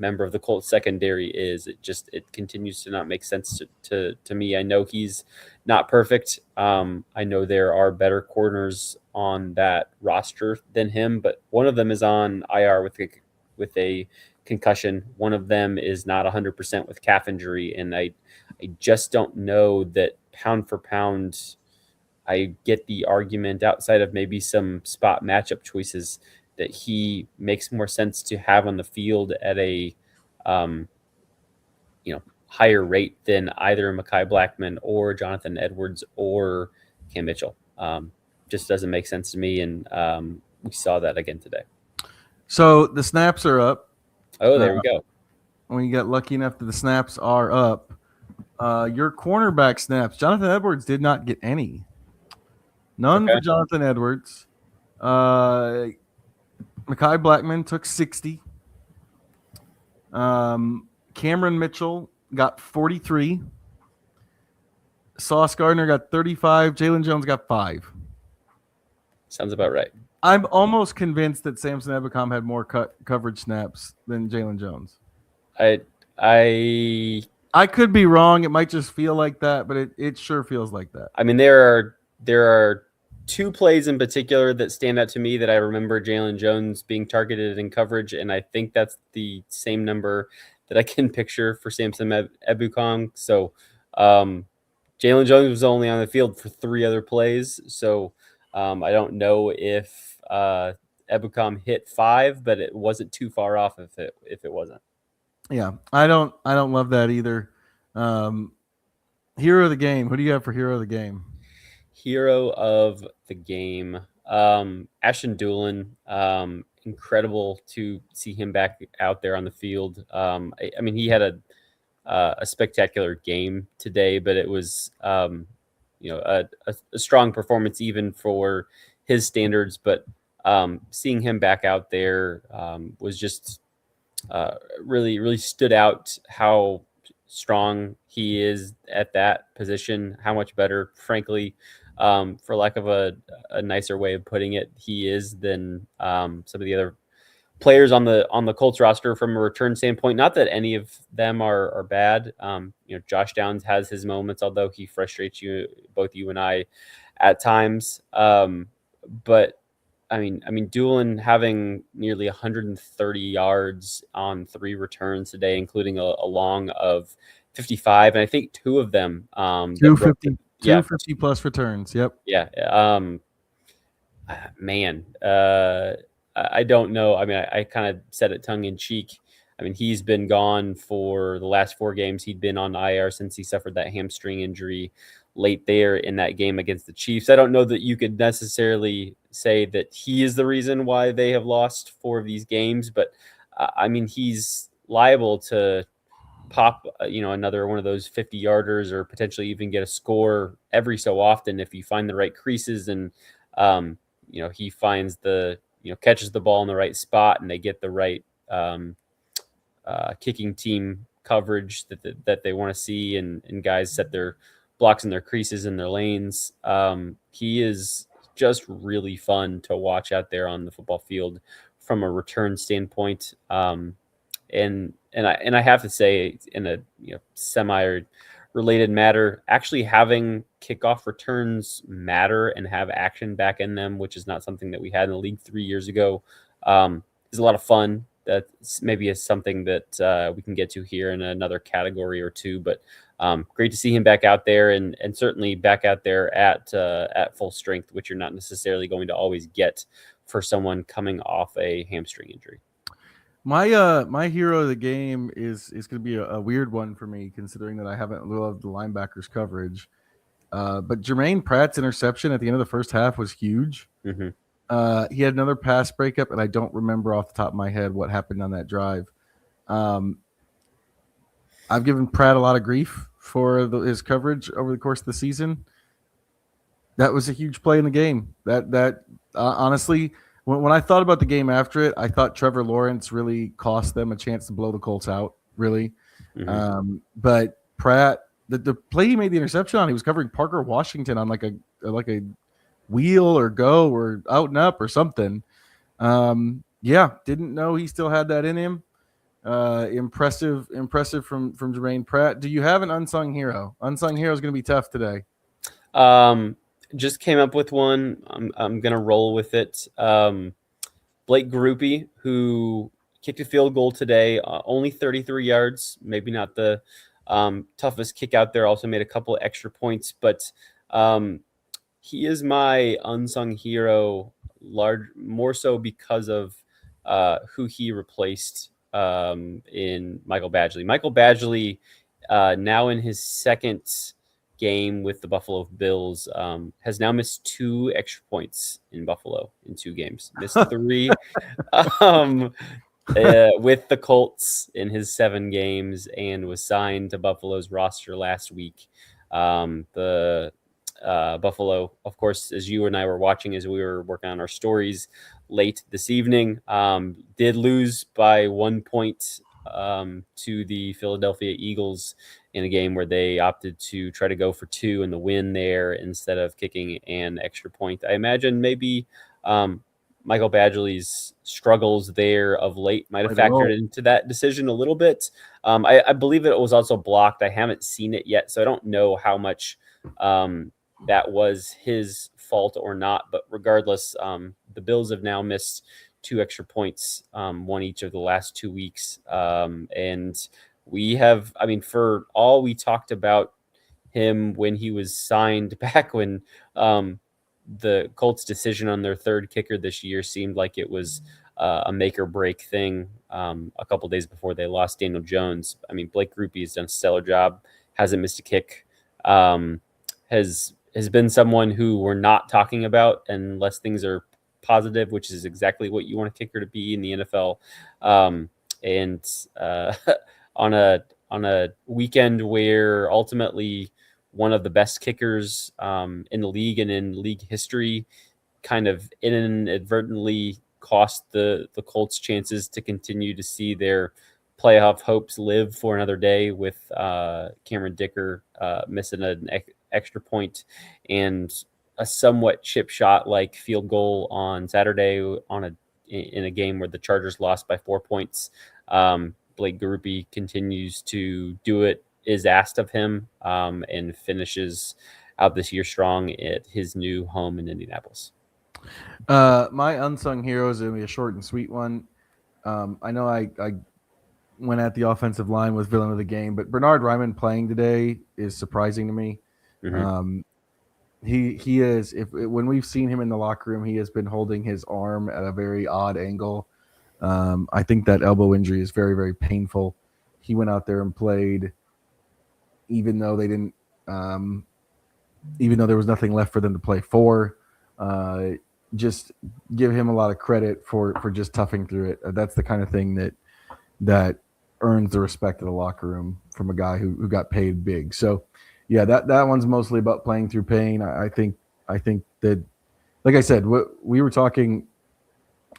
member of the Colts secondary is. It continues to not make sense to me. I know he's not perfect. I know there are better corners on that roster than him, but one of them is on IR with a concussion. One of them is not 100% with calf injury, and I just don't know that pound for pound. I get the argument outside of maybe some spot matchup choices that he makes more sense to have on the field at a higher rate than either Mekhi Blackman or Jonathan Edwards or Cam Mitchell. Just doesn't make sense to me, and we saw that again today. So the snaps are up. Oh, there we go. When you got lucky enough that the snaps are up, your cornerback snaps, Jonathan Edwards did not get any. None for Jonathan Edwards. Mekhi Blackman took 60. Cameron Mitchell got 43. Sauce Gardner got 35. Jalen Jones got 5. Sounds about right. I'm almost convinced that Samson Ebukam had more coverage snaps than Jalen Jones. I could be wrong. It might just feel like that, but it sure feels like that. I mean, there are 2 plays in particular that stand out to me that I remember Jalen Jones being targeted in coverage, and I think that's the same number that I can picture for Samson Ebukam. So Jalen Jones was only on the field for 3 other plays, so I don't know if Ebukam hit 5, but it wasn't too far off if it wasn't. Yeah, I don't love that either. Hero of the game. Who do you have for hero of the game? Hero of the game, Ashton Doolin. Incredible to see him back out there on the field. I mean, he had a spectacular game today, but it was a strong performance even for his standards. But seeing him back out there was just really, really stood out how strong he is at that position, how much better, frankly, for lack of a nicer way of putting it, he is than some of the other players on the Colts roster from a return standpoint. Not that any of them are bad. Josh Downs has his moments, although he frustrates both you and I at times. But I mean, Doolin having nearly 130 yards on 3 returns today, including a long of 55, and I think 2 of them 250. 250 plus returns. Yep. Yeah. Man, I don't know. I mean, I kind of said it tongue in cheek. I mean, he's been gone for the last 4 games. He'd been on IR since he suffered that hamstring injury late there in that game against the Chiefs. I don't know that you could necessarily say that he is the reason why they have lost 4 of these games, but I mean, he's liable to pop another one of those 50-yarders or potentially even get a score every so often if you find the right creases and he finds catches the ball in the right spot and they get the right kicking team coverage that they want to see and guys set their blocks in their creases in their lanes. He is just really fun to watch out there on the football field from a return standpoint. And I have to say, in a semi-related matter, actually having kickoff returns matter and have action back in them, which is not something that we had in the league 3 years ago, is a lot of fun. That maybe is something that we can get to here in another category or 2. But great to see him back out there and certainly back out there at full strength, which you're not necessarily going to always get for someone coming off a hamstring injury. My hero of the game is going to be a weird one for me, considering that I haven't loved the linebackers coverage. But Jermaine Pratt's interception at the end of the first half was huge. Mm-hmm. He had another pass breakup, and I don't remember off the top of my head what happened on that drive. I've given Pratt a lot of grief for his coverage over the course of the season. That was a huge play in the game. That honestly, when I thought about the game after it, I thought Trevor Lawrence really cost them a chance to blow the Colts out, really. But Pratt, the play he made the interception on, he was covering Parker Washington on like a wheel or go or out and up or something. Didn't know he still had that in him. Impressive from Jermaine Pratt. Do you have an unsung hero? Unsung hero is going to be tough today. Just came up with one. I'm gonna roll with it. Blake Groupie, who kicked a field goal today, only 33 yards. Maybe not the toughest kick out there. Also made a couple of extra points, but he is my unsung hero, more so because of who he replaced in Michael Badgley. Michael Badgley, now in his second game with the Buffalo Bills, has now missed 2 extra points in Buffalo in 2 games. Missed 3 with the Colts in his 7 games, and was signed to Buffalo's roster last week. The Buffalo, of course, as you and I were watching as we were working on our stories late this evening, did lose by 1 point to the Philadelphia Eagles in a game where they opted to try to go for 2 in the win there instead of kicking an extra point. I imagine maybe Michael Badgley's struggles there of late might have factored into that decision a little bit. I believe it was also blocked. I haven't seen it yet, so I don't know how much that was his fault or not. But regardless, the Bills have now missed 2 extra points, one each of the last 2 weeks. And we have, for all we talked about him when he was signed back when the Colts' decision on their 3rd kicker this year seemed like it was a make or break thing a couple days before they lost Daniel Jones. Blake Groupie has done a stellar job, hasn't missed a kick, has been someone who we're not talking about unless things are positive, which is exactly what you want a kicker to be in the NFL. On a weekend where ultimately one of the best kickers in the league and in league history kind of inadvertently cost the Colts chances to continue to see their playoff hopes live for another day with Cameron Dicker missing an extra point and a somewhat chip shot like field goal on Saturday in a game where the Chargers lost by 4 points. Blake Groupie continues to do it is asked of him, and finishes out this year strong at his new home in Indianapolis. My unsung hero is going to be a short and sweet one. I know I went at the offensive line with villain of the game, but Bernhard Raimann playing today is surprising to me. Mm-hmm. He is, when we've seen him in the locker room, he has been holding his arm at a very odd angle. I think that elbow injury is very, very painful. He went out there and played, even though they didn't, even though there was nothing left for them to play for. Just give him a lot of credit for just toughing through it. That's the kind of thing that earns the respect of the locker room from a guy who got paid big. So, yeah, that one's mostly about playing through pain. I think that, like I said, we were talking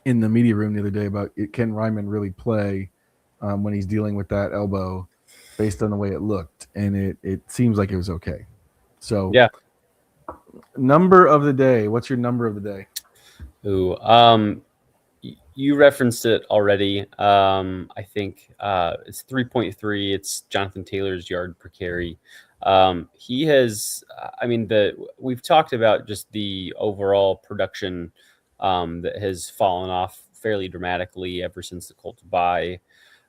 in the media room the other day about can Raimann really play when he's dealing with that elbow based on the way it looked, and it seems like it was okay. So, yeah. Number of the day. What's your number of the day? Ooh, you referenced it already. I think it's 3.3. It's Jonathan Taylor's yard per carry. He has, we've talked about just the overall production that has fallen off fairly dramatically ever since the Colts bye.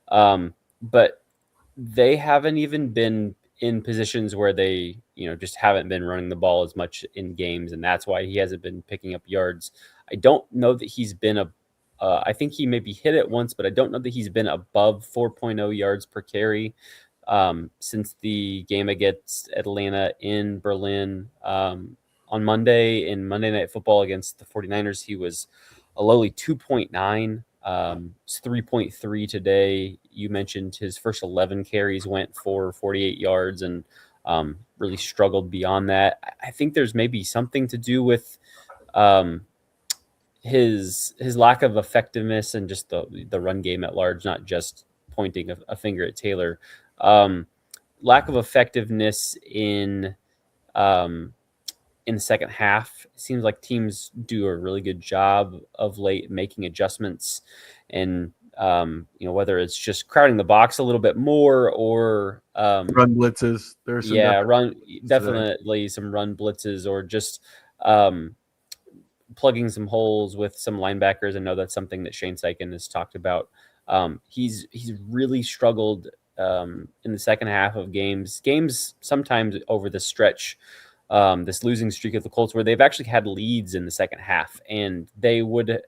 But they haven't even been in positions where they, just haven't been running the ball as much in games. And that's why he hasn't been picking up yards. I don't know that he's been I think he maybe hit it once, but I don't know that he's been above 4.0 yards per carry since the game against Atlanta in Berlin on Monday. In Monday Night Football against the 49ers, he was a lowly 2.9. It's 3.3 today. You mentioned his first 11 carries went for 48 yards and really struggled beyond that. I think there's maybe something to do with his lack of effectiveness and just the run game at large, not just pointing a finger at Taylor. Lack of effectiveness in the second half. It seems like teams do a really good job of late making adjustments, and whether it's just crowding the box a little bit more or Run blitzes. There's some definitely some run blitzes, or just plugging some holes with some linebackers. I know that's something that Shane Steichen has talked about. He's really struggled in the second half of games sometimes over the stretch, this losing streak of the Colts, where they've actually had leads in the second half, and they would,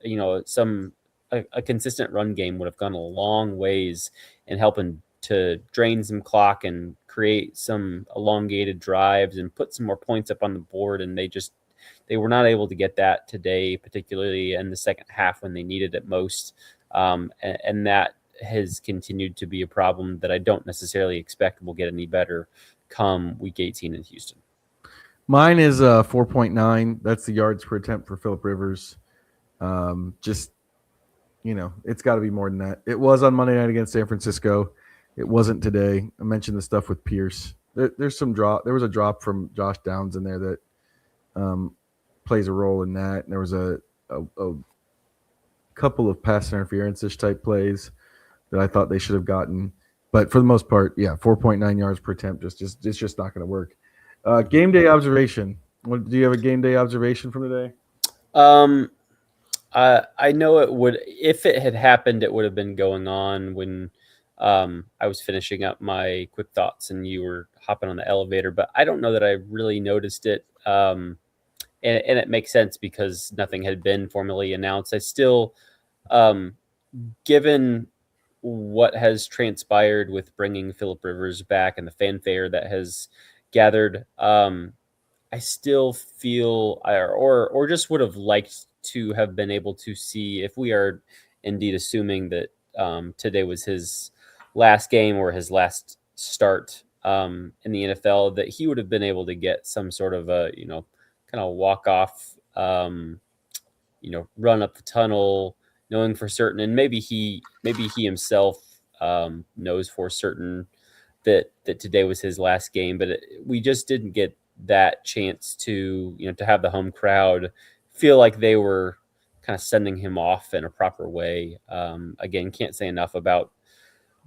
a consistent run game would have gone a long ways in helping to drain some clock and create some elongated drives and put some more points up on the board. And they were not able to get that today, particularly in the second half when they needed it most. And that has continued to be a problem that I don't necessarily expect will get any better come week 18 in Houston. Mine is 4.9. That's the yards per attempt for Phillip Rivers. It's got to be more than that. It was on Monday night against San Francisco. It wasn't today. I mentioned the stuff with Pierce. There's some drop. There was a drop from Josh Downs in there that plays a role in that. And there was a couple of pass interference-ish type plays that I thought they should have gotten. But for the most part, 4.9 yards per attempt. It's just not going to work. Game day observation. Do you have a game day observation from today? I know it would. If it had happened, it would have been going on when I was finishing up my quick thoughts and you were hopping on the elevator. But I don't know that I really noticed it. And it makes sense because nothing had been formally announced. I still, given what has transpired with bringing Phillip Rivers back and the fanfare that has gathered, I still feel, or just would have liked to have been able to see, if we are indeed assuming that today was his last game or his last start in the NFL, that he would have been able to get some sort of a, kind of walk off, run up the tunnel, knowing for certain, and maybe he himself knows for certain that today was his last game, but we just didn't get that chance to, to have the home crowd feel like they were kind of sending him off in a proper way. Again, can't say enough about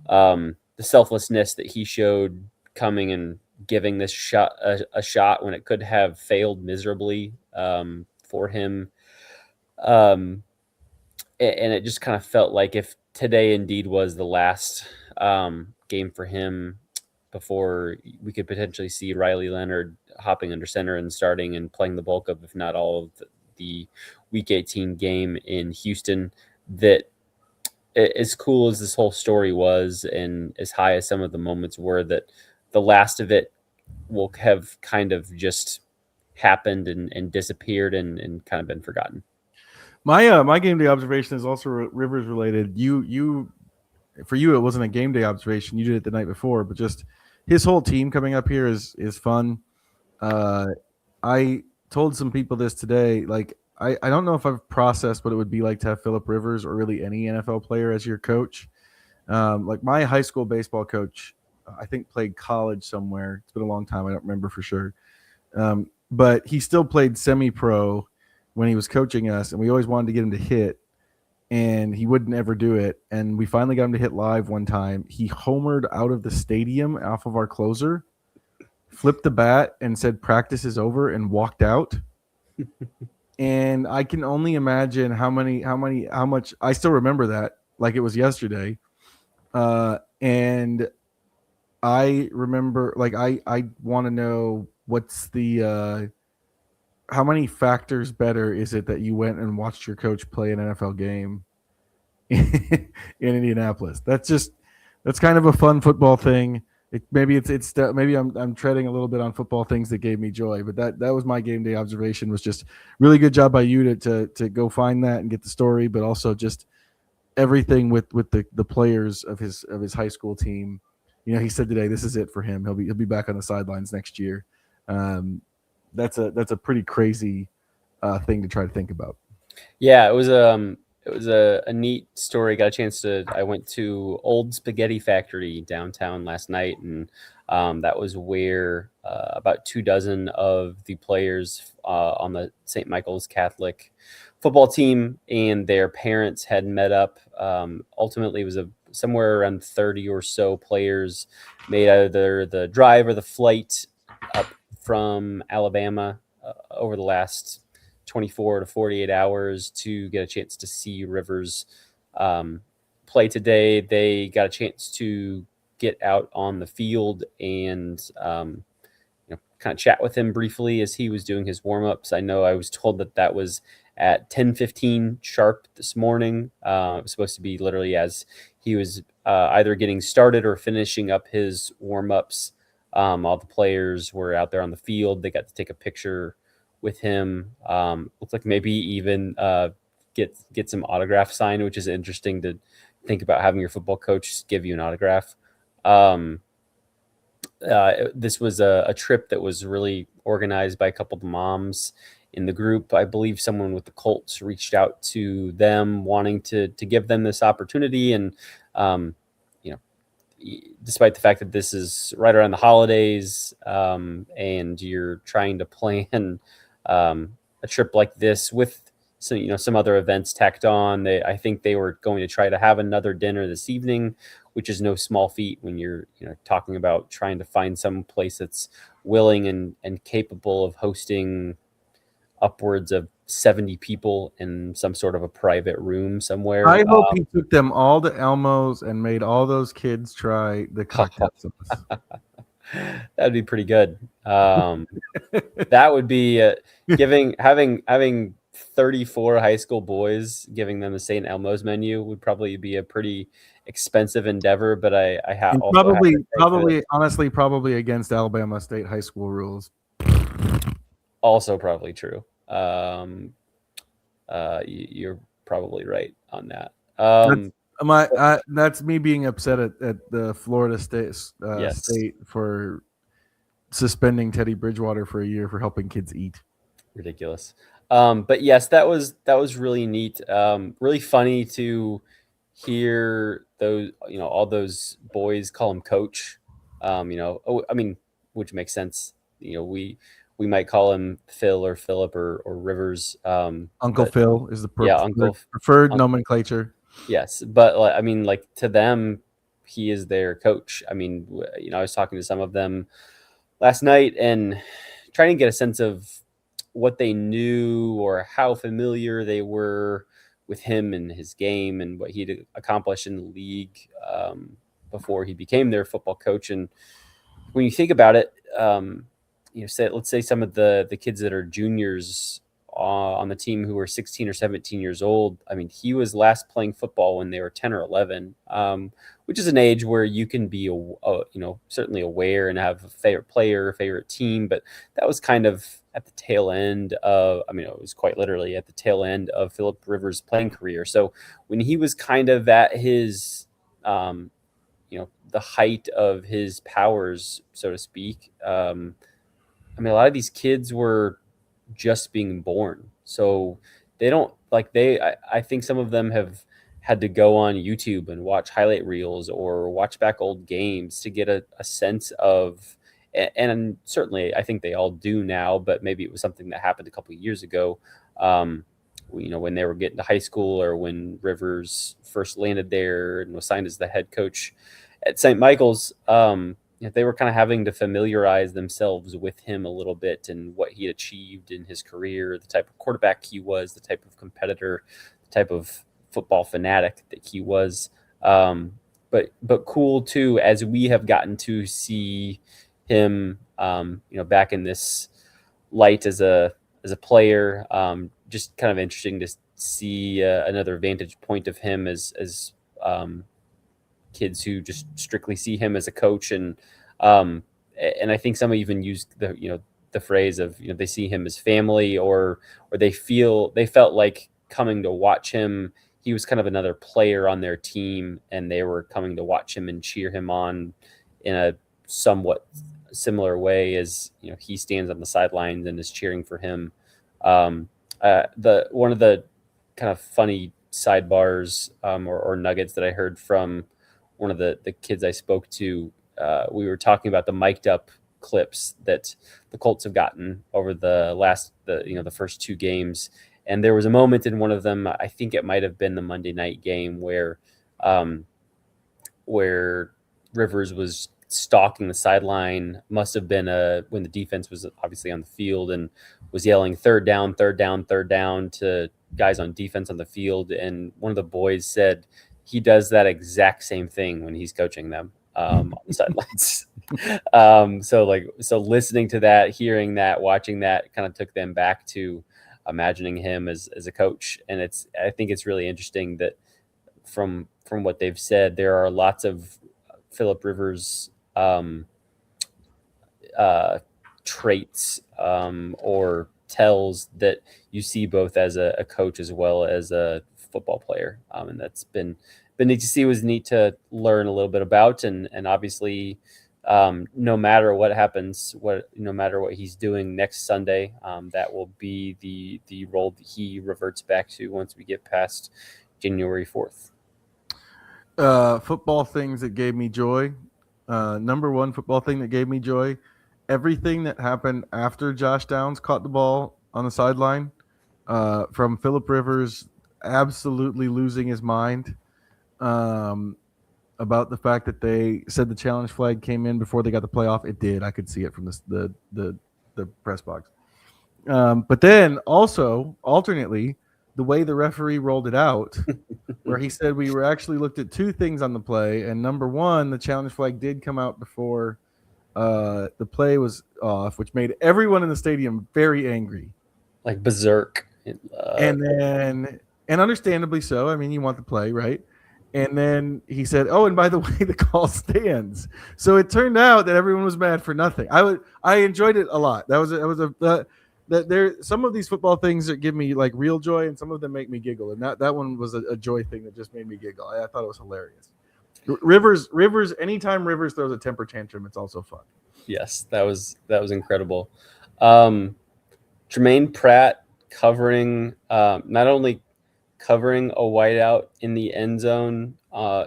the selflessness that he showed coming and giving this shot a shot when it could have failed miserably for him. And it just kind of felt like if today indeed was the last game for him before we could potentially see Riley Leonard hopping under center and starting and playing the bulk of, if not all of the week 18 game in Houston, that as cool as this whole story was and as high as some of the moments were, that the last of it will have kind of just happened and disappeared and kind of been forgotten. My game day observation is also Rivers related. For you, it wasn't a game day observation. You did it the night before, but just his whole team coming up here is fun. I told some people this today. Like, I don't know if I've processed what it would be like to have Phillip Rivers or really any NFL player as your coach. Like my high school baseball coach, I think played college somewhere. It's been a long time. I don't remember for sure. But he still played semi-pro when he was coaching us, and we always wanted to get him to hit, and he wouldn't ever do it. And we finally got him to hit live one time. He homered out of the stadium off of our closer, flipped the bat and said practice is over and walked out. And I can only imagine how much I still remember that like it was yesterday. And I remember, like, I want to know what's the how many factors better is it that you went and watched your coach play an NFL game in Indianapolis? That's kind of a fun football thing. Maybe I'm treading a little bit on football things that gave me joy, but that was my game day observation. Was just really good job by you to go find that and get the story, but also just everything with the players of his high school team. He said today this is it for him. He'll be back on the sidelines next year. That's a pretty crazy thing to try to think about. Yeah, it It was a neat story. I went to Old Spaghetti Factory downtown last night, and that was where about 24 of the players on the St. Michael's Catholic football team and their parents had met up. Ultimately, it was somewhere around 30 or so players made either the drive or the flight up from Alabama over the last 24 to 48 hours to get a chance to see Rivers play today. They got a chance to get out on the field and kind of chat with him briefly as he was doing his warm-ups. I know I was told that was at 10:15 sharp this morning. It was supposed to be literally as he was either getting started or finishing up his warm-ups. All the players were out there on the field. They got to take a picture with him. Looks like maybe even get some autograph signed, which is interesting to think about, having your football coach give you an autograph. This was a trip that was really organized by a couple of moms in the group. I believe someone with the Colts reached out to them wanting to give them this opportunity. And, despite the fact that this is right around the holidays and you're trying to plan a trip like this with some other events tacked on, I think they were going to try to have another dinner this evening, which is no small feat when you're talking about trying to find some place that's willing and capable of hosting upwards of 70 people in some sort of a private room somewhere. I hope he took them all to Elmo's and made all those kids try the cocktail sauce. That'd be pretty good. That would be having 34 high school boys, giving them the St. Elmo's menu would probably be a pretty expensive endeavor. But probably against Alabama State high school rules. Also probably true. You're probably right on that. That's me being upset at the Florida State State for suspending Teddy Bridgewater for a year for helping kids eat. Ridiculous. But yes, that was really neat. Really funny to hear those, all those boys call him coach. Which makes sense. We might call him Phil or Philip or Rivers. Uncle Phil is the preferred nomenclature. Yes, but to them, he is their coach. I was talking to some of them last night and trying to get a sense of what they knew or how familiar they were with him and his game and what he'd accomplished in the league before he became their football coach. And when you think about it, let's say some of the kids that are juniors on the team who were 16 or 17 years old. He was last playing football when they were 10 or 11, which is an age where you can be, certainly aware and have a favorite player, favorite team. But that was kind of at the tail end of, it was quite literally at the tail end of Philip Rivers' playing career. So when he was kind of at his, the height of his powers, so to speak, a lot of these kids were just being born. So they don't I think some of them have had to go on YouTube and watch highlight reels or watch back old games to get a sense of, and certainly I think they all do now, but maybe it was something that happened a couple of years ago, when they were getting to high school or when Rivers first landed there and was signed as the head coach at St. Michael's. They were kind of having to familiarize themselves with him a little bit and what he had achieved in his career, the type of quarterback he was, the type of competitor, the type of football fanatic that he was. But cool too, as we have gotten to see him, back in this light as a player. Just kind of interesting to see another vantage point of him as kids who just strictly see him as a coach, and I think some even used the phrase of they see him as family, or they felt like coming to watch him. He was kind of another player on their team, and they were coming to watch him and cheer him on in a somewhat similar way as he stands on the sidelines and is cheering for him. One of the kind of funny sidebars or nuggets that I heard from one of the kids I spoke to. We were talking about the mic'd up clips that the Colts have gotten over the first two games. And there was a moment in one of them, I think it might have been the Monday night game, where Rivers was stalking the sideline. Must have been when the defense was obviously on the field, and was yelling third down, third down, third down to guys on defense on the field. And one of the boys said he does that exact same thing when he's coaching them on the sidelines. So listening to that, hearing that, watching that kind of took them back to imagining him as a coach. And I think it's really interesting that from what they've said, there are lots of Philip Rivers traits or tells that you see both as a coach as well as a football player. And that's been neat to see. It was neat to learn a little bit about, and obviously no matter what happens, no matter what he's doing next Sunday, that will be the role that he reverts back to once we get past January 4th. Football things that gave me joy. Number one football thing that gave me joy, everything that happened after Josh Downs caught the ball on the sideline, from Philip Rivers absolutely losing his mind about the fact that they said the challenge flag came in before they got the playoff. It did. I could see it from the press box. But then also, alternately, the way the referee rolled it out, where he said we were actually looked at two things on the play, and number one, the challenge flag did come out before the play was off, which made everyone in the stadium very angry, like berserk. And understandably so. I mean, you want the play, right? And then he said, "Oh, and by the way, the call stands." So it turned out that everyone was mad for nothing. I enjoyed it a lot. There some of these football things that give me like real joy, and some of them make me giggle. And that one was a joy thing that just made me giggle. I thought it was hilarious. Rivers. Anytime Rivers throws a temper tantrum, it's also fun. Yes, that was incredible. Jermaine Pratt covering not only covering a whiteout in the end zone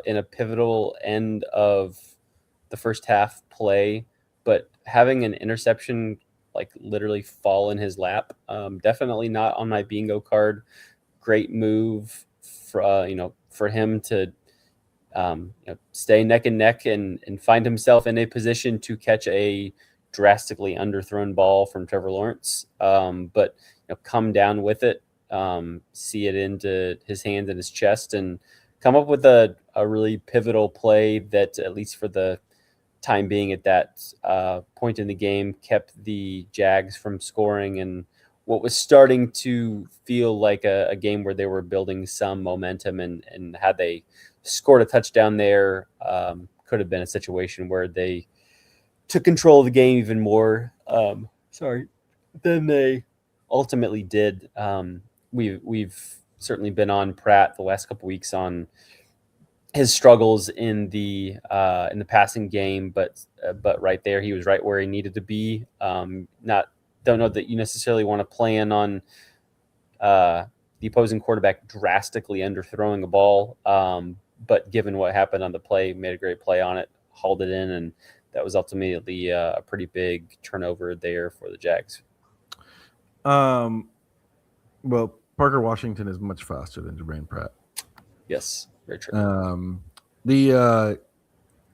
in a pivotal end of the first half play, but having an interception like literally fall in his lap. Definitely not on my bingo card. Great move for him to stay neck and neck and find himself in a position to catch a drastically underthrown ball from Trevor Lawrence, but come down with it, see it into his hands and his chest, and come up with a really pivotal play that, at least for the time being at that point in the game, kept the Jags from scoring, and what was starting to feel like a game where they were building some momentum, and had they scored a touchdown there, could have been a situation where they took control of the game even more than they ultimately did. We've certainly been on Pratt the last couple weeks on his struggles in the passing game, but right there he was right where he needed to be. Don't know that you necessarily want to plan on the opposing quarterback drastically underthrowing a ball, but given what happened on the play, made a great play on it, hauled it in, and that was ultimately a pretty big turnover there for the Jags. Well, Parker Washington is much faster than Jermaine Pratt. Yes, very true. The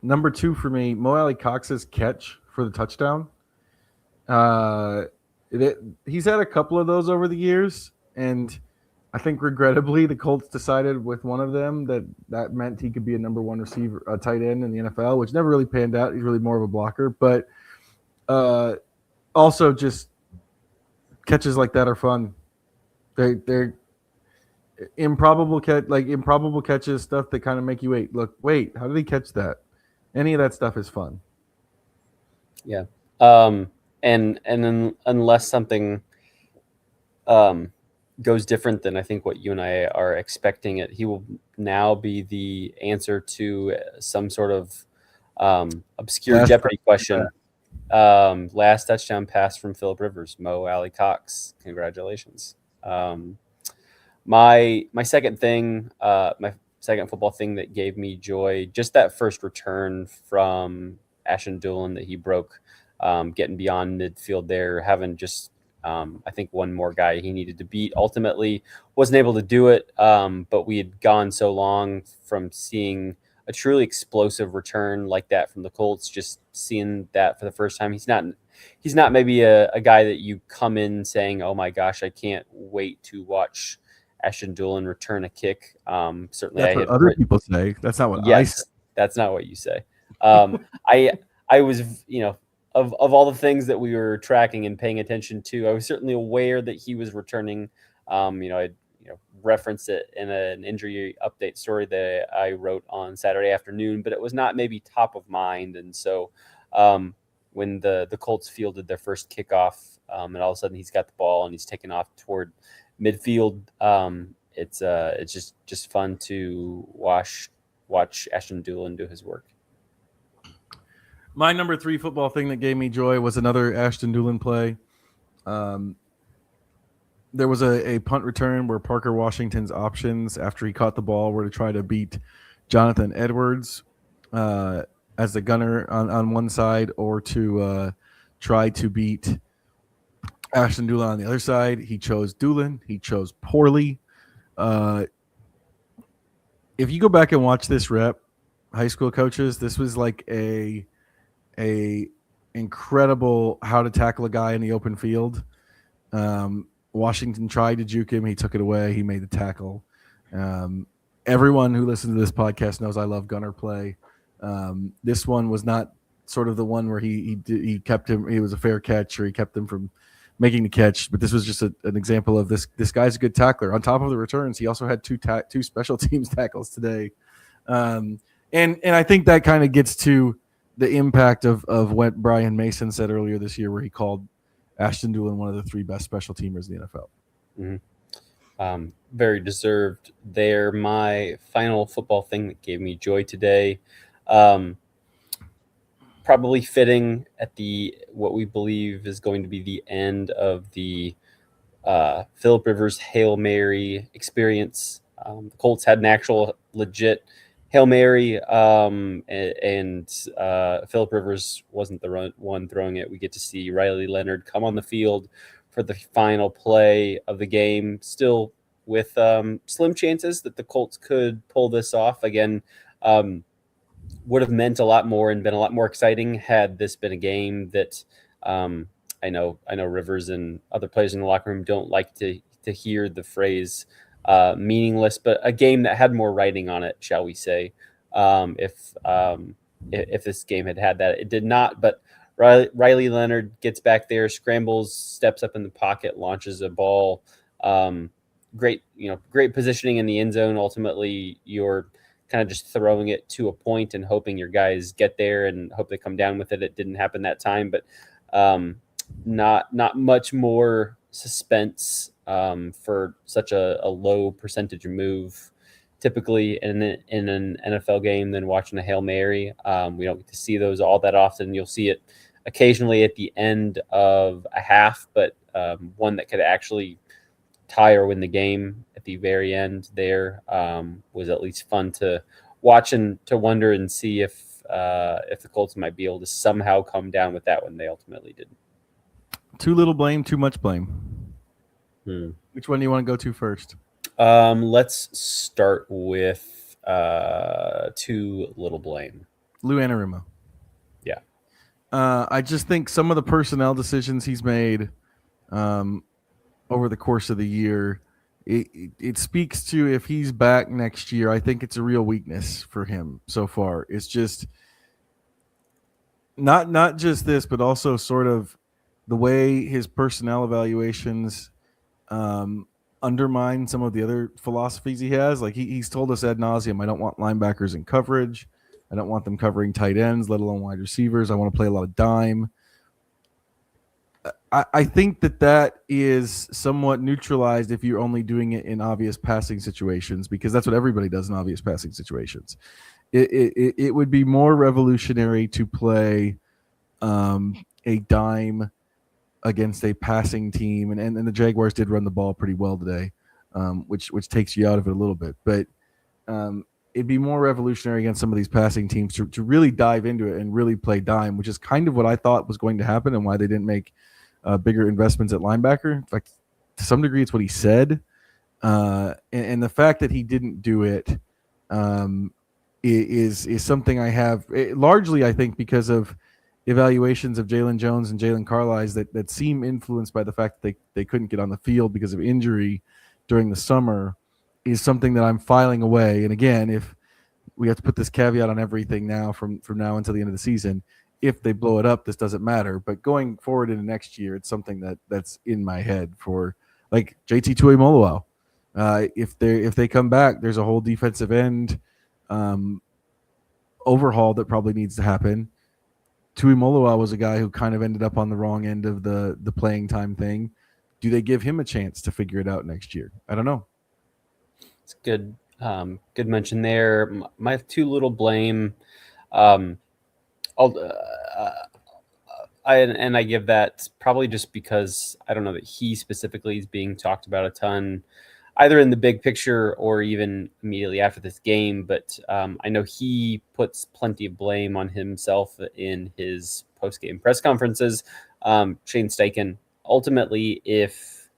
number two for me, Mo Alley Cox's catch for the touchdown. He's had a couple of those over the years, and I think regrettably the Colts decided with one of them that meant he could be a number one receiver, a tight end in the NFL, which never really panned out. He's really more of a blocker, but also just catches like that are fun. They're improbable catches, stuff that kind of make you wait, how did he catch that? Any of that stuff is fun. Yeah. And then unless something goes different than I think what you and I are expecting, he will now be the answer to some sort of obscure Jeopardy question. Last touchdown pass from Philip Rivers, Mo Alley Cox. Congratulations. My second thing, my second football thing that gave me joy, just that first return from Ashton Dulin that he broke, getting beyond midfield there, having just I think one more guy he needed to beat. Ultimately, wasn't able to do it, but we had gone so long from seeing a truly explosive return like that from the Colts. Just seeing that for the first time, he's not maybe a guy that you come in saying, "Oh my gosh, I can't wait to watch Ashton Dulin return a kick." Certainly, That's what other people say. That's not what I say. Yes, that's not what you say. I was, of all the things that we were tracking and paying attention to, I was certainly aware that he was returning. I referenced it in an injury update story that I wrote on Saturday afternoon, but it was not maybe top of mind. And so when the Colts fielded their first kickoff, and all of a sudden he's got the ball and he's taking off toward midfield, it's just fun to watch Ashton Dulin do his work. My number 3 football thing that gave me joy was another Ashton Dulin play. There was a punt return where Parker Washington's options after he caught the ball were to try to beat Jonathan Edwards as the gunner on one side, or to try to beat Ashton Dulin on the other side. He chose Dulin. He chose poorly. If you go back and watch this rep, high school coaches, this was like a incredible how to tackle a guy in the open field. Washington tried to juke him. He took it away. He made the tackle. Everyone who listens to this podcast knows I love gunner play. This one was not sort of the one where he kept him. It was a fair catch, or he kept him from making the catch. But this was just an example of this guy's a good tackler. On top of the returns, he also had two special teams tackles today. And I think that kind of gets to the impact of what Brian Mason said earlier this year, where he called Ashton Dulin one of the 3 best special teamers in the NFL. Mm-hmm. Very deserved there. My final football thing that gave me joy today, probably fitting at what we believe is going to be the end of the Phillip Rivers Hail Mary experience. The Colts had an actual legit Hail Mary, and Phillip Rivers wasn't the one throwing it. We get to see Riley Leonard come on the field for the final play of the game, still with slim chances that the Colts could pull this off. Again, would have meant a lot more and been a lot more exciting had this been a game that I know Rivers and other players in the locker room don't like to hear the phrase meaningless, but a game that had more writing on it, shall we say. If this game had that, it did not. But Riley Leonard gets back there, scrambles, steps up in the pocket, launches a ball. Great positioning in the end zone. Ultimately, you're kind of just throwing it to a point and hoping your guys get there and hope they come down with it. It didn't happen that time, but not much more suspense for such a low percentage move typically in an NFL game than watching a Hail Mary. We don't get to see those all that often. You'll see it occasionally at the end of a half, but one that could actually tie or win the game at the very end there was at least fun to watch and to wonder and see if the Colts might be able to somehow come down with that one. They ultimately didn't. Too little blame, too much blame. Which one do you want to go to first? Let's start with too little blame. Lou Anarumo. Yeah. I just think some of the personnel decisions he's made over the course of the year, it speaks to, if he's back next year, I think it's a real weakness for him so far. It's just not just this, but also sort of the way his personnel evaluations undermine some of the other philosophies he has. Like he's told us ad nauseum, I don't want linebackers in coverage. I don't want them covering tight ends, let alone wide receivers. I want to play a lot of dime. I think that is somewhat neutralized if you're only doing it in obvious passing situations, because that's what everybody does in obvious passing situations. It would be more revolutionary to play a dime against a passing team, and the Jaguars did run the ball pretty well today. which takes you out of it a little bit. But it'd be more revolutionary against some of these passing teams to really dive into it and really play dime, which is kind of what I thought was going to happen and why they didn't make bigger investments at linebacker. In fact, to some degree, it's what he said. And the fact that he didn't do it is something I have largely, I think, because of evaluations of Jalen Jones and Jalen Carlisle that seem influenced by the fact that they couldn't get on the field because of injury during the summer, is something that I'm filing away. And again, if we have to put this caveat on everything now from now until the end of the season, if they blow it up, this doesn't matter. But going forward into next year, it's something that's in my head for like JT Tuimoloau. If they come back, there's a whole defensive end overhaul that probably needs to happen. Tuimoloau was a guy who kind of ended up on the wrong end of the playing time thing. Do they give him a chance to figure it out next year? I don't know. It's good. Good mention there. My too little blame. I give that probably just because I don't know that he specifically is being talked about a ton, either in the big picture or even immediately after this game. But I know he puts plenty of blame on himself in his post-game press conferences. Shane Steichen, ultimately, if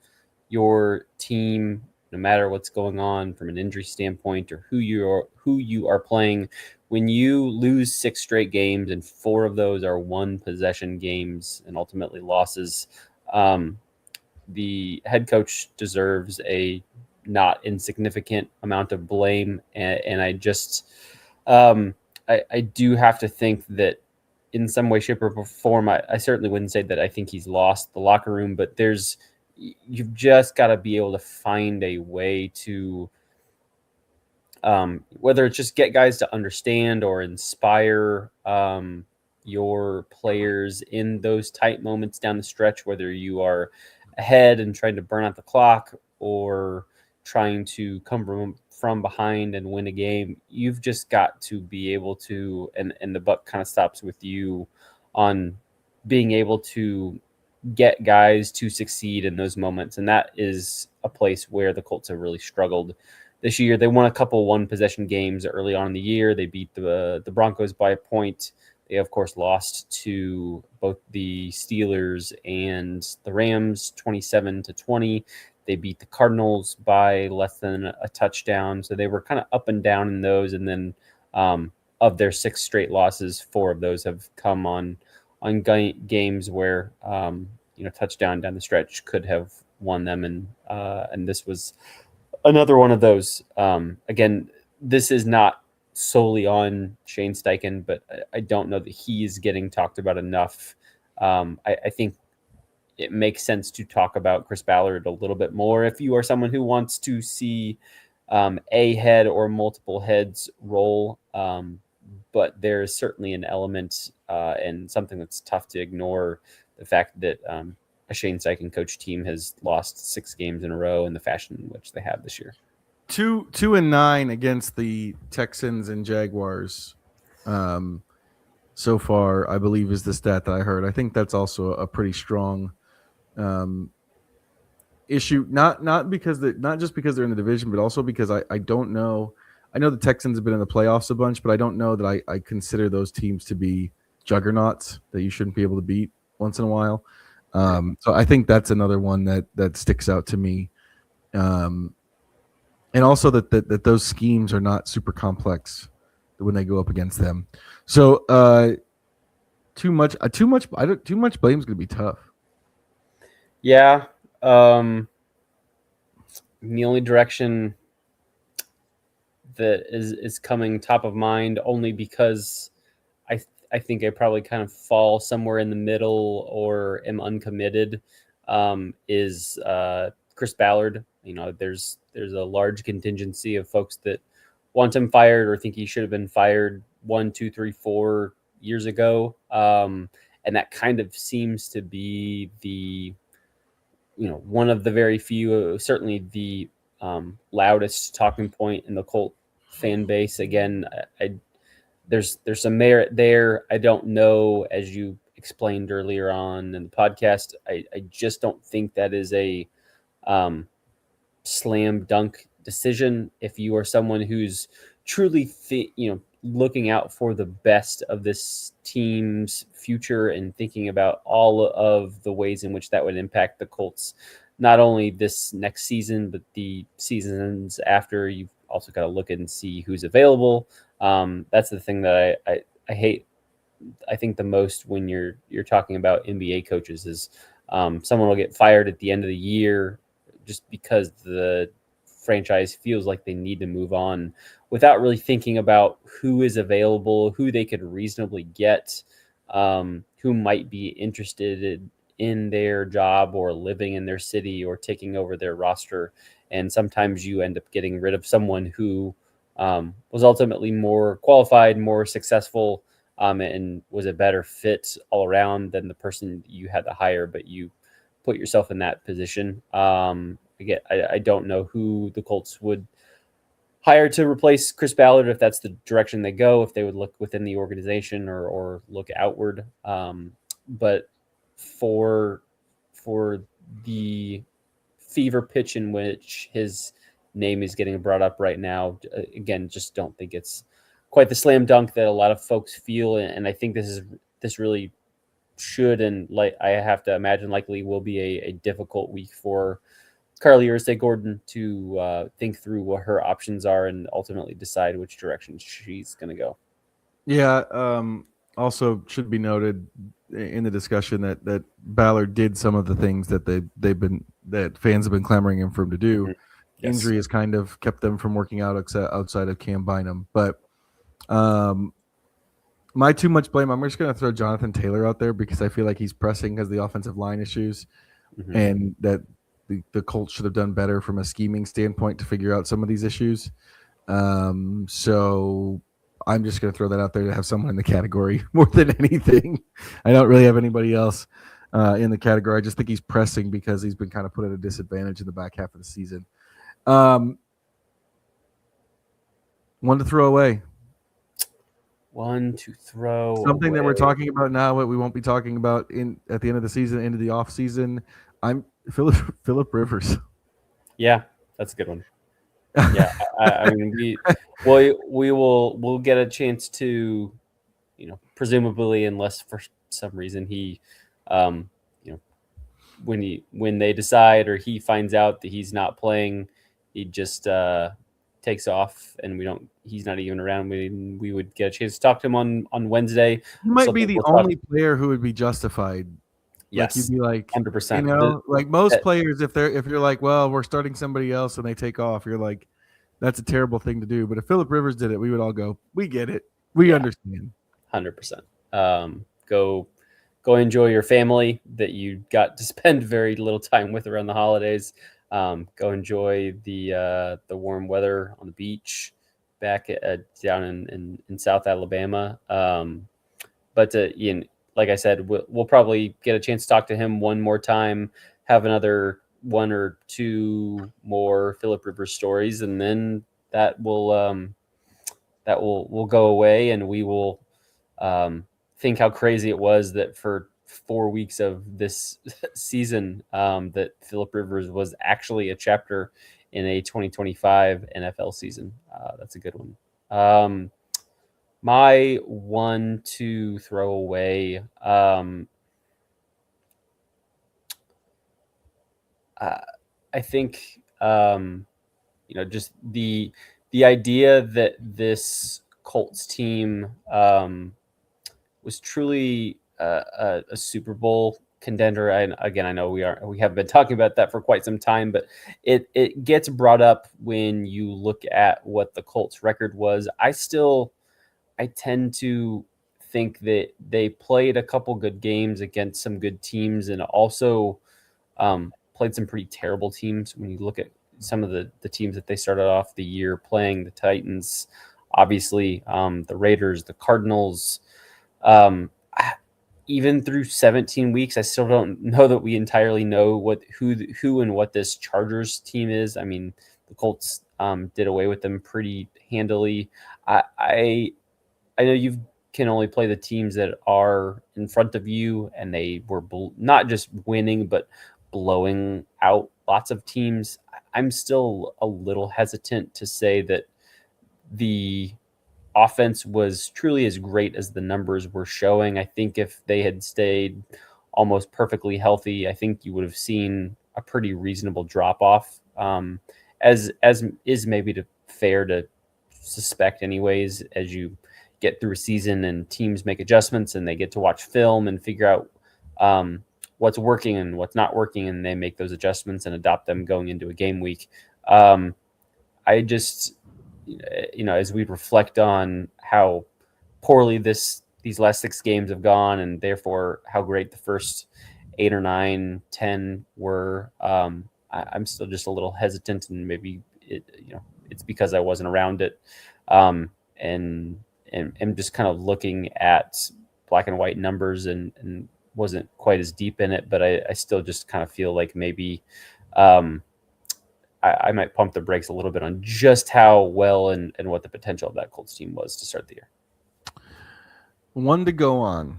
your team, no matter what's going on from an injury standpoint or who you are playing, when you lose 6 straight games and 4 of those are one possession games and ultimately losses, the head coach deserves a not insignificant amount of blame. And I just, I do have to think that in some way, shape, or form, I certainly wouldn't say that I think he's lost the locker room, but you've just got to be able to find a way to, whether it's just get guys to understand or inspire your players in those tight moments down the stretch, whether you are ahead and trying to burn out the clock or trying to come from behind and win a game. You've just got to be able to, and the buck kind of stops with you on being able to get guys to succeed in those moments. And that is a place where the Colts have really struggled this year. They won a couple one possession games early on in the year. They beat the Broncos by a point. They, of course, lost to both the Steelers and the Rams 27-20. They beat the Cardinals by less than a touchdown. So they were kind of up and down in those. And then of their 6 straight losses, 4 of those have come on games where touchdown down the stretch could have won them, and this was another one of those. Again, this is not solely on Shane Steichen, but I don't know that he's getting talked about enough. I think it makes sense to talk about Chris Ballard a little bit more if you are someone who wants to see a head or multiple heads roll. But there is certainly an element and something that's tough to ignore, the fact that a Shane Steichen coach team has lost 6 games in a row in the fashion in which they have this year. 2-9 against the Texans and Jaguars so far, I believe, is the stat that I heard. I think that's also a pretty strong issue. Not just because they're in the division, but also because I don't know. I know the Texans have been in the playoffs a bunch, but I don't know that I consider those teams to be juggernauts that you shouldn't be able to beat once in a while. So I think that's another one that sticks out to me. And also that those schemes are not super complex when they go up against them. So too much blame is going to be tough. Yeah. The only direction that is coming top of mind, only because I think I probably kind of fall somewhere in the middle or am uncommitted, is Chris Ballard. There's a large contingency of folks that want him fired or think he should have been fired 1, 2, 3, 4 years ago. And that kind of seems to be the, one of the very few, certainly the loudest talking point in the Colt fan base. Again, there's some merit there. I don't know, as you explained earlier on in the podcast, I just don't think that is a slam dunk decision. If you are someone who's truly looking out for the best of this team's future and thinking about all of the ways in which that would impact the Colts, not only this next season, but the seasons after, you've also got to look and see who's available. That's the thing that I hate, I think, the most when you're talking about NBA coaches is someone will get fired at the end of the year just because the franchise feels like they need to move on without really thinking about who is available, who they could reasonably get, who might be interested in their job or living in their city or taking over their roster. And sometimes you end up getting rid of someone who was ultimately more qualified, more successful, and was a better fit all around than the person you had to hire, but you put yourself in that position. Again, I don't know who the Colts would hire to replace Chris Ballard, if that's the direction they go, if they would look within the organization or look outward. But for the fever pitch in which his name is getting brought up right now, again, just don't think it's quite the slam dunk that a lot of folks feel. And I think this really should, and like I have to imagine likely will be a difficult week for Carly Ursay-Gordon to think through what her options are and ultimately decide which direction she's going to go. Yeah. Also should be noted in the discussion that Ballard did some of the things that that fans have been clamoring for him to do. Mm-hmm. Yes. Injury has kind of kept them from working out outside of Cam Bynum. But my too much blame, I'm just going to throw Jonathan Taylor out there because I feel like he's pressing because of the offensive line issues, and that the Colts should have done better from a scheming standpoint to figure out some of these issues. So I'm just going to throw that out there to have someone in the category more than anything. I don't really have anybody else in the category. I just think he's pressing because he's been kind of put at a disadvantage in the back half of the season. One to throw away. One to throw something away. That we're talking about now, what we won't be talking about at the end of the season, into the off season. I'm Phillip Rivers. Yeah, that's a good one. Yeah, I mean, we'll get a chance to, presumably, unless for some reason he, when they decide or he finds out that he's not playing, he just takes off and he's not even around. We would get a chance to talk to him on Wednesday. He might be the only player who would be justified. Yes, like you'd be like 100%. Like most players, if you're like, well, we're starting somebody else and they take off, you're like, that's a terrible thing to do. But if Phillip Rivers did it, we would all go, we get it, we understand. 100%. Go enjoy your family that you got to spend very little time with around the holidays. Go enjoy the warm weather on the beach back down in South Alabama. But like I said, we'll probably get a chance to talk to him one more time, have another one or two more Phillip Rivers stories, and then that will go away, and we will think how crazy it was that for 4 weeks of this season that Phillip Rivers was actually a chapter in a 2025 NFL season. That's a good one. My one to throw away. I think just the idea that this Colts team was truly a Super Bowl contender. I know we haven't been talking about that for quite some time, but it gets brought up when you look at what the Colts record was. I tend to think that they played a couple good games against some good teams and also played some pretty terrible teams. When you look at some of the teams that they started off the year playing, the Titans, obviously, the Raiders, the Cardinals, even through 17 weeks, I still don't know that we entirely know who and what this Chargers team is. I mean, the Colts did away with them pretty handily. I know you can only play the teams that are in front of you, and they were not just winning, but blowing out lots of teams. I'm still a little hesitant to say that the offense was truly as great as the numbers were showing. I think if they had stayed almost perfectly healthy, I think you would have seen a pretty reasonable drop off. As is maybe fair to suspect, anyways, as you get through a season and teams make adjustments and they get to watch film and figure out what's working and what's not working, and they make those adjustments and adopt them going into a game week. I just, as we reflect on how poorly these last 6 games have gone, and therefore how great the first 8 or 9, 10 were, I'm still just a little hesitant, and maybe it's because I wasn't around it, and just kind of looking at black and white numbers and wasn't quite as deep in it, but I still just kind of feel like maybe I might pump the brakes a little bit on just how well and what the potential of that Colts team was to start the year. One to go on.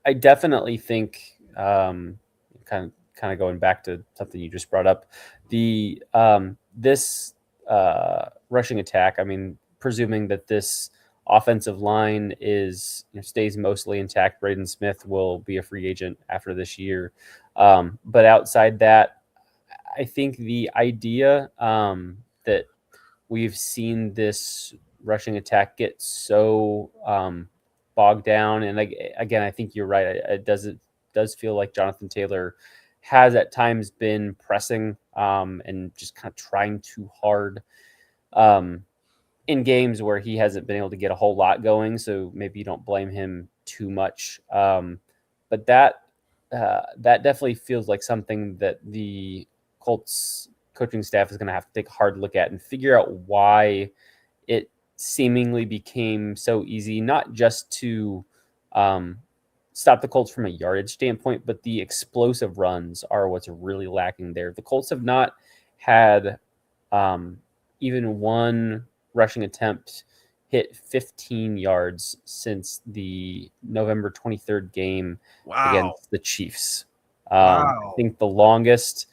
I definitely think kind of going back to something you just brought up, the this rushing attack. I mean, presuming that this offensive line stays mostly intact, Braden Smith will be a free agent after this year. But outside that, I think the idea that we've seen this rushing attack get so bogged down, and again, I think you're right. It does feel like Jonathan Taylor has at times been pressing and just kind of trying too hard in games where he hasn't been able to get a whole lot going. So maybe you don't blame him too much. But that definitely feels like something that the Colts coaching staff is going to have to take a hard look at and figure out why it seemingly became so easy, not just to stop the Colts from a yardage standpoint, but the explosive runs are what's really lacking there. The Colts have not had even one rushing attempt hit 15 yards since the November 23rd game against the Chiefs. I think the longest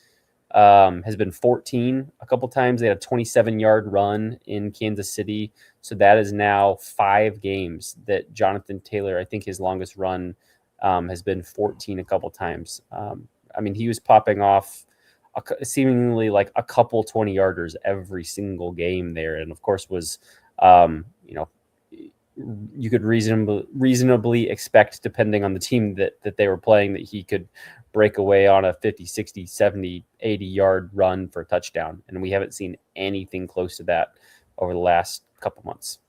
has been 14 a couple times. They had a 27-yard run in Kansas City. So that is now 5 games that Jonathan Taylor, I think his longest run has been 14 a couple times. I mean, he was popping off seemingly like a couple 20-yarders every single game there. And of course was, you could reasonably expect, depending on the team that they were playing, that he could break away on a 50, 60, 70, 80-yard run for a touchdown. And we haven't seen anything close to that over the last couple months.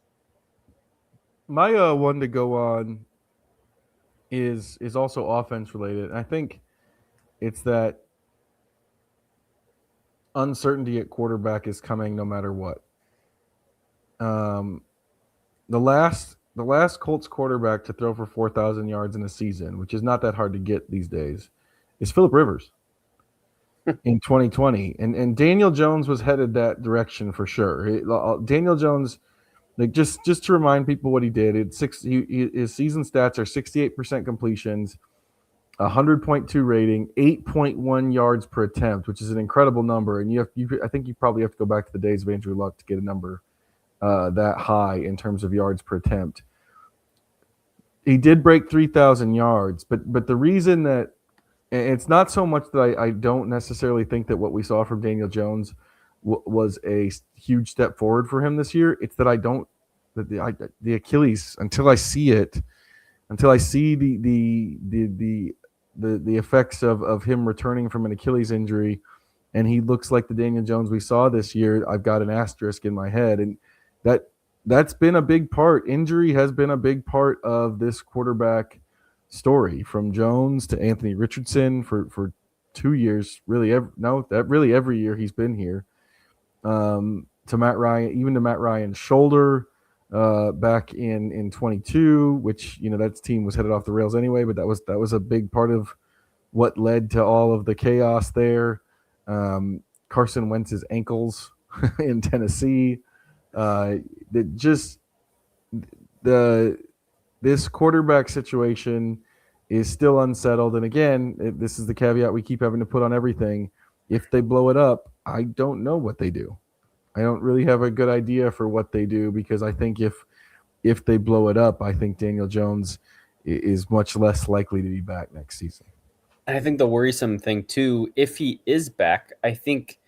My one to go on is also offense related. I think it's that uncertainty at quarterback is coming no matter what. The last Colts quarterback to throw for 4,000 yards in a season, which is not that hard to get these days, is Phillip Rivers in 2020. And Daniel Jones was headed that direction for sure. Daniel Jones, like just to remind people what he did, his season stats are 68% completions, 100.2 rating, 8.1 yards per attempt, which is an incredible number. And I think you probably have to go back to the days of Andrew Luck to get a number that high in terms of yards per attempt. He did break 3,000 yards, but the reason that it's not so much that I don't necessarily think that what we saw from Daniel Jones was a huge step forward for him this year. It's that the Achilles, until I see the effects of him returning from an Achilles injury, and he looks like the Daniel Jones we saw this year, I've got an asterisk in my head. And that's been a big part. Injury has been a big part of this quarterback story, from Jones to Anthony Richardson for 2 years, really every year he's been here, to Matt Ryan, even to Matt Ryan's shoulder back in 22, which that team was headed off the rails anyway, but that was a big part of what led to all of the chaos there. Carson Wentz's ankles in Tennessee. This quarterback situation is still unsettled. And again, this is the caveat we keep having to put on everything. If they blow it up, I don't know what they do. I don't really have a good idea for what they do, because I think if they blow it up, I think Daniel Jones is much less likely to be back next season. And I think the worrisome thing too, if he is back, I think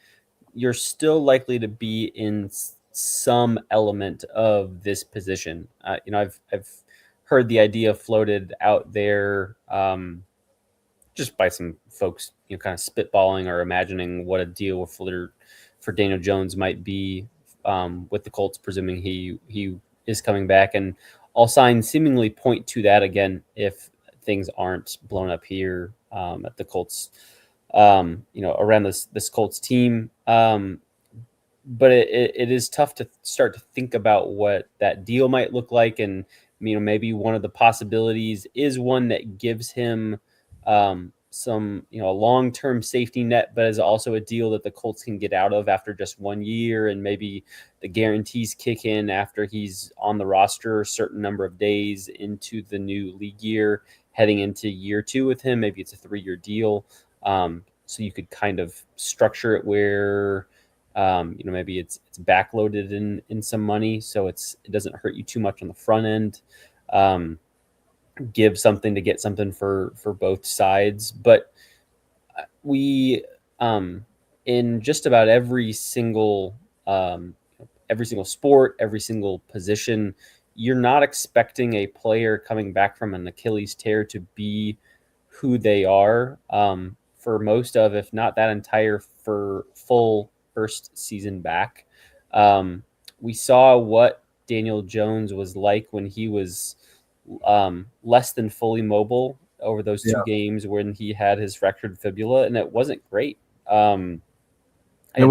you're still likely to be in some element of this position. I've heard the idea floated out there, just by some folks, kind of spitballing or imagining what a deal for Daniel Jones might be, with the Colts, presuming he is coming back, and all signs seemingly point to that again if things aren't blown up here, at the Colts, around this Colts team. But it is tough to start to think about what that deal might look like, and maybe one of the possibilities is one that gives him some a long-term safety net, but is also a deal that the Colts can get out of after just 1 year, and maybe the guarantees kick in after he's on the roster a certain number of days into the new league year, heading into year 2 with him. Maybe it's a 3-year deal, so you could kind of structure it where maybe it's backloaded in some money, so it doesn't hurt you too much on the front end. Give something to get something for both sides. But we, in just about every single sport, every single position, you're not expecting a player coming back from an Achilles tear to be who they are, for most of, if not that entire for full first season back. We saw what Daniel Jones was like when he was less than fully mobile over those 2 games when he had his fractured fibula, and it wasn't great. He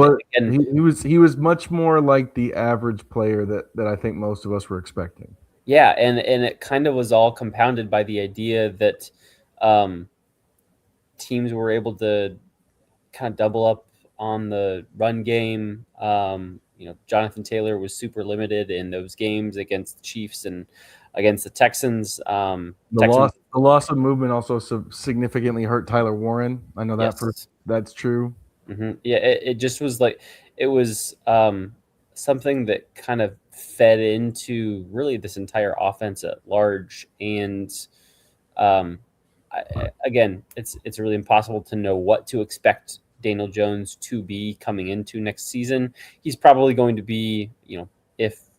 was much more like the average player that I think most of us were expecting. Yeah, and it kind of was all compounded by the idea that teams were able to kind of double up on the run game. Jonathan Taylor was super limited in those games against the Chiefs and against the Texans. The loss of movement also significantly hurt Tyler Warren. I know that that's true. Mm-hmm. Yeah, it just was like it was something that kind of fed into really this entire offense at large. And again, it's really impossible to know what to expect Daniel Jones to be coming into next season. He's probably going to be, if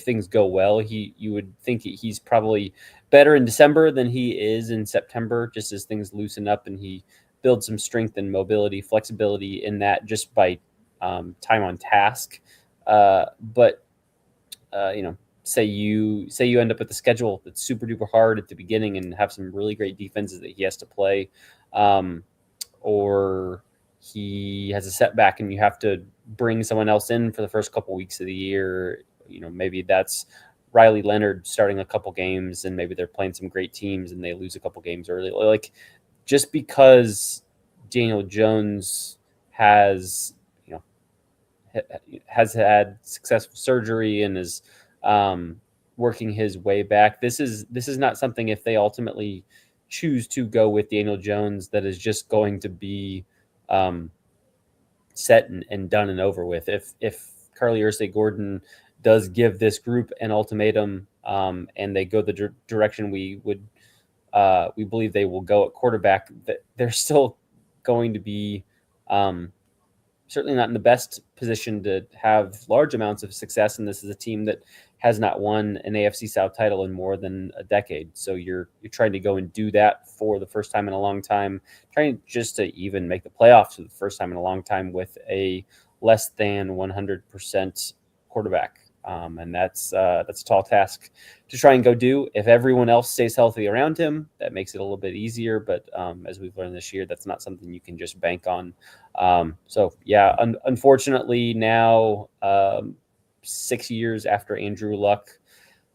things go well, you would think he's probably better in December than he is in September, just as things loosen up and he builds some strength and mobility, flexibility in that just by time on task. But say you end up with a schedule that's super duper hard at the beginning and have some really great defenses that he has to play, or he has a setback and you have to bring someone else in for the first couple weeks of the year. Maybe that's Riley Leonard starting a couple games and maybe they're playing some great teams and they lose a couple games early. Like, just because Daniel Jones has had successful surgery and is working his way back, this is not something, if they ultimately choose to go with Daniel Jones, that is just going to be set and done and over with. If Carly Ursay-Gordon does give this group an ultimatum, and they go the direction we believe they will go at quarterback, that they're still going to be certainly not in the best position to have large amounts of success. And this is a team that has not won an AFC South title in more than a decade. So you're trying to go and do that for the first time in a long time, trying just to even make the playoffs for the first time in a long time with a less than 100% quarterback. And that's a tall task to try and go do. If everyone else stays healthy around him, that makes it a little bit easier. But as we've learned this year, that's not something you can just bank on. Unfortunately, now 6 years after Andrew Luck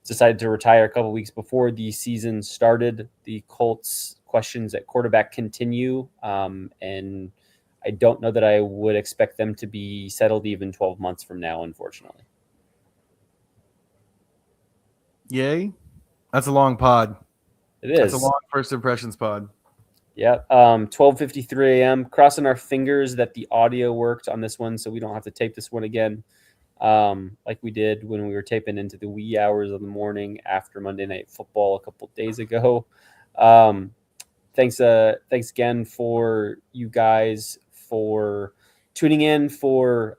decided to retire a couple weeks before the season started, the Colts questions at quarterback continue. And I don't know that I would expect them to be settled even 12 months from now, unfortunately. Yay. That's a long pod. It That's a is. long first impressions pod. Yeah. 12:53 a.m. Crossing our fingers that the audio worked on this one, so we don't have to tape this one again, like we did when we were taping into the wee hours of the morning after Monday Night Football a couple days ago. Thanks again for you guys for tuning in, for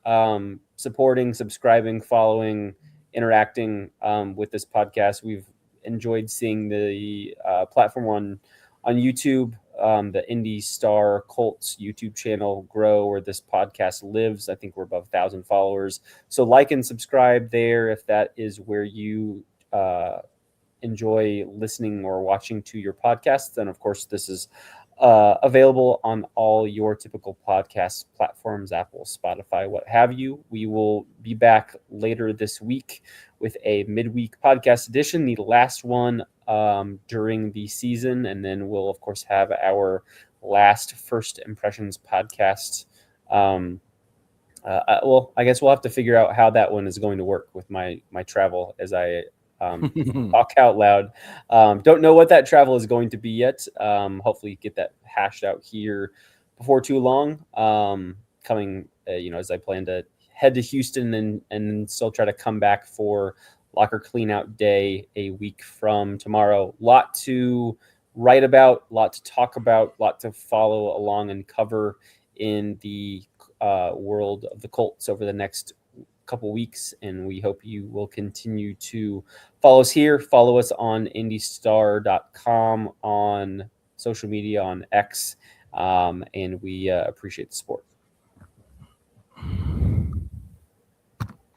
supporting, subscribing, following, interacting with this podcast. We've enjoyed seeing the platform on YouTube, the Indy Star Colts YouTube channel grow where this podcast lives. I think we're above 1,000 followers. So like and subscribe there if that is where you enjoy listening or watching to your podcasts. And of course, this is available on all your typical podcast platforms, Apple, Spotify, what have you. We will be back later this week with a midweek podcast edition, the last one during the season. And then we'll, of course, have our last First Impressions podcast. Well, I guess we'll have to figure out how that one is going to work with my travel as I talk out loud. Don't know what that travel is going to be yet. Hopefully get that hashed out here before too long. Coming, as I plan to head to Houston and still try to come back for locker cleanout day a week from tomorrow. Lot to write about, lot to talk about, lot to follow along and cover in the world of the Colts over the next couple weeks, and we hope you will continue to follow us here, follow us on indystar.com, on social media, on X, and we appreciate the support.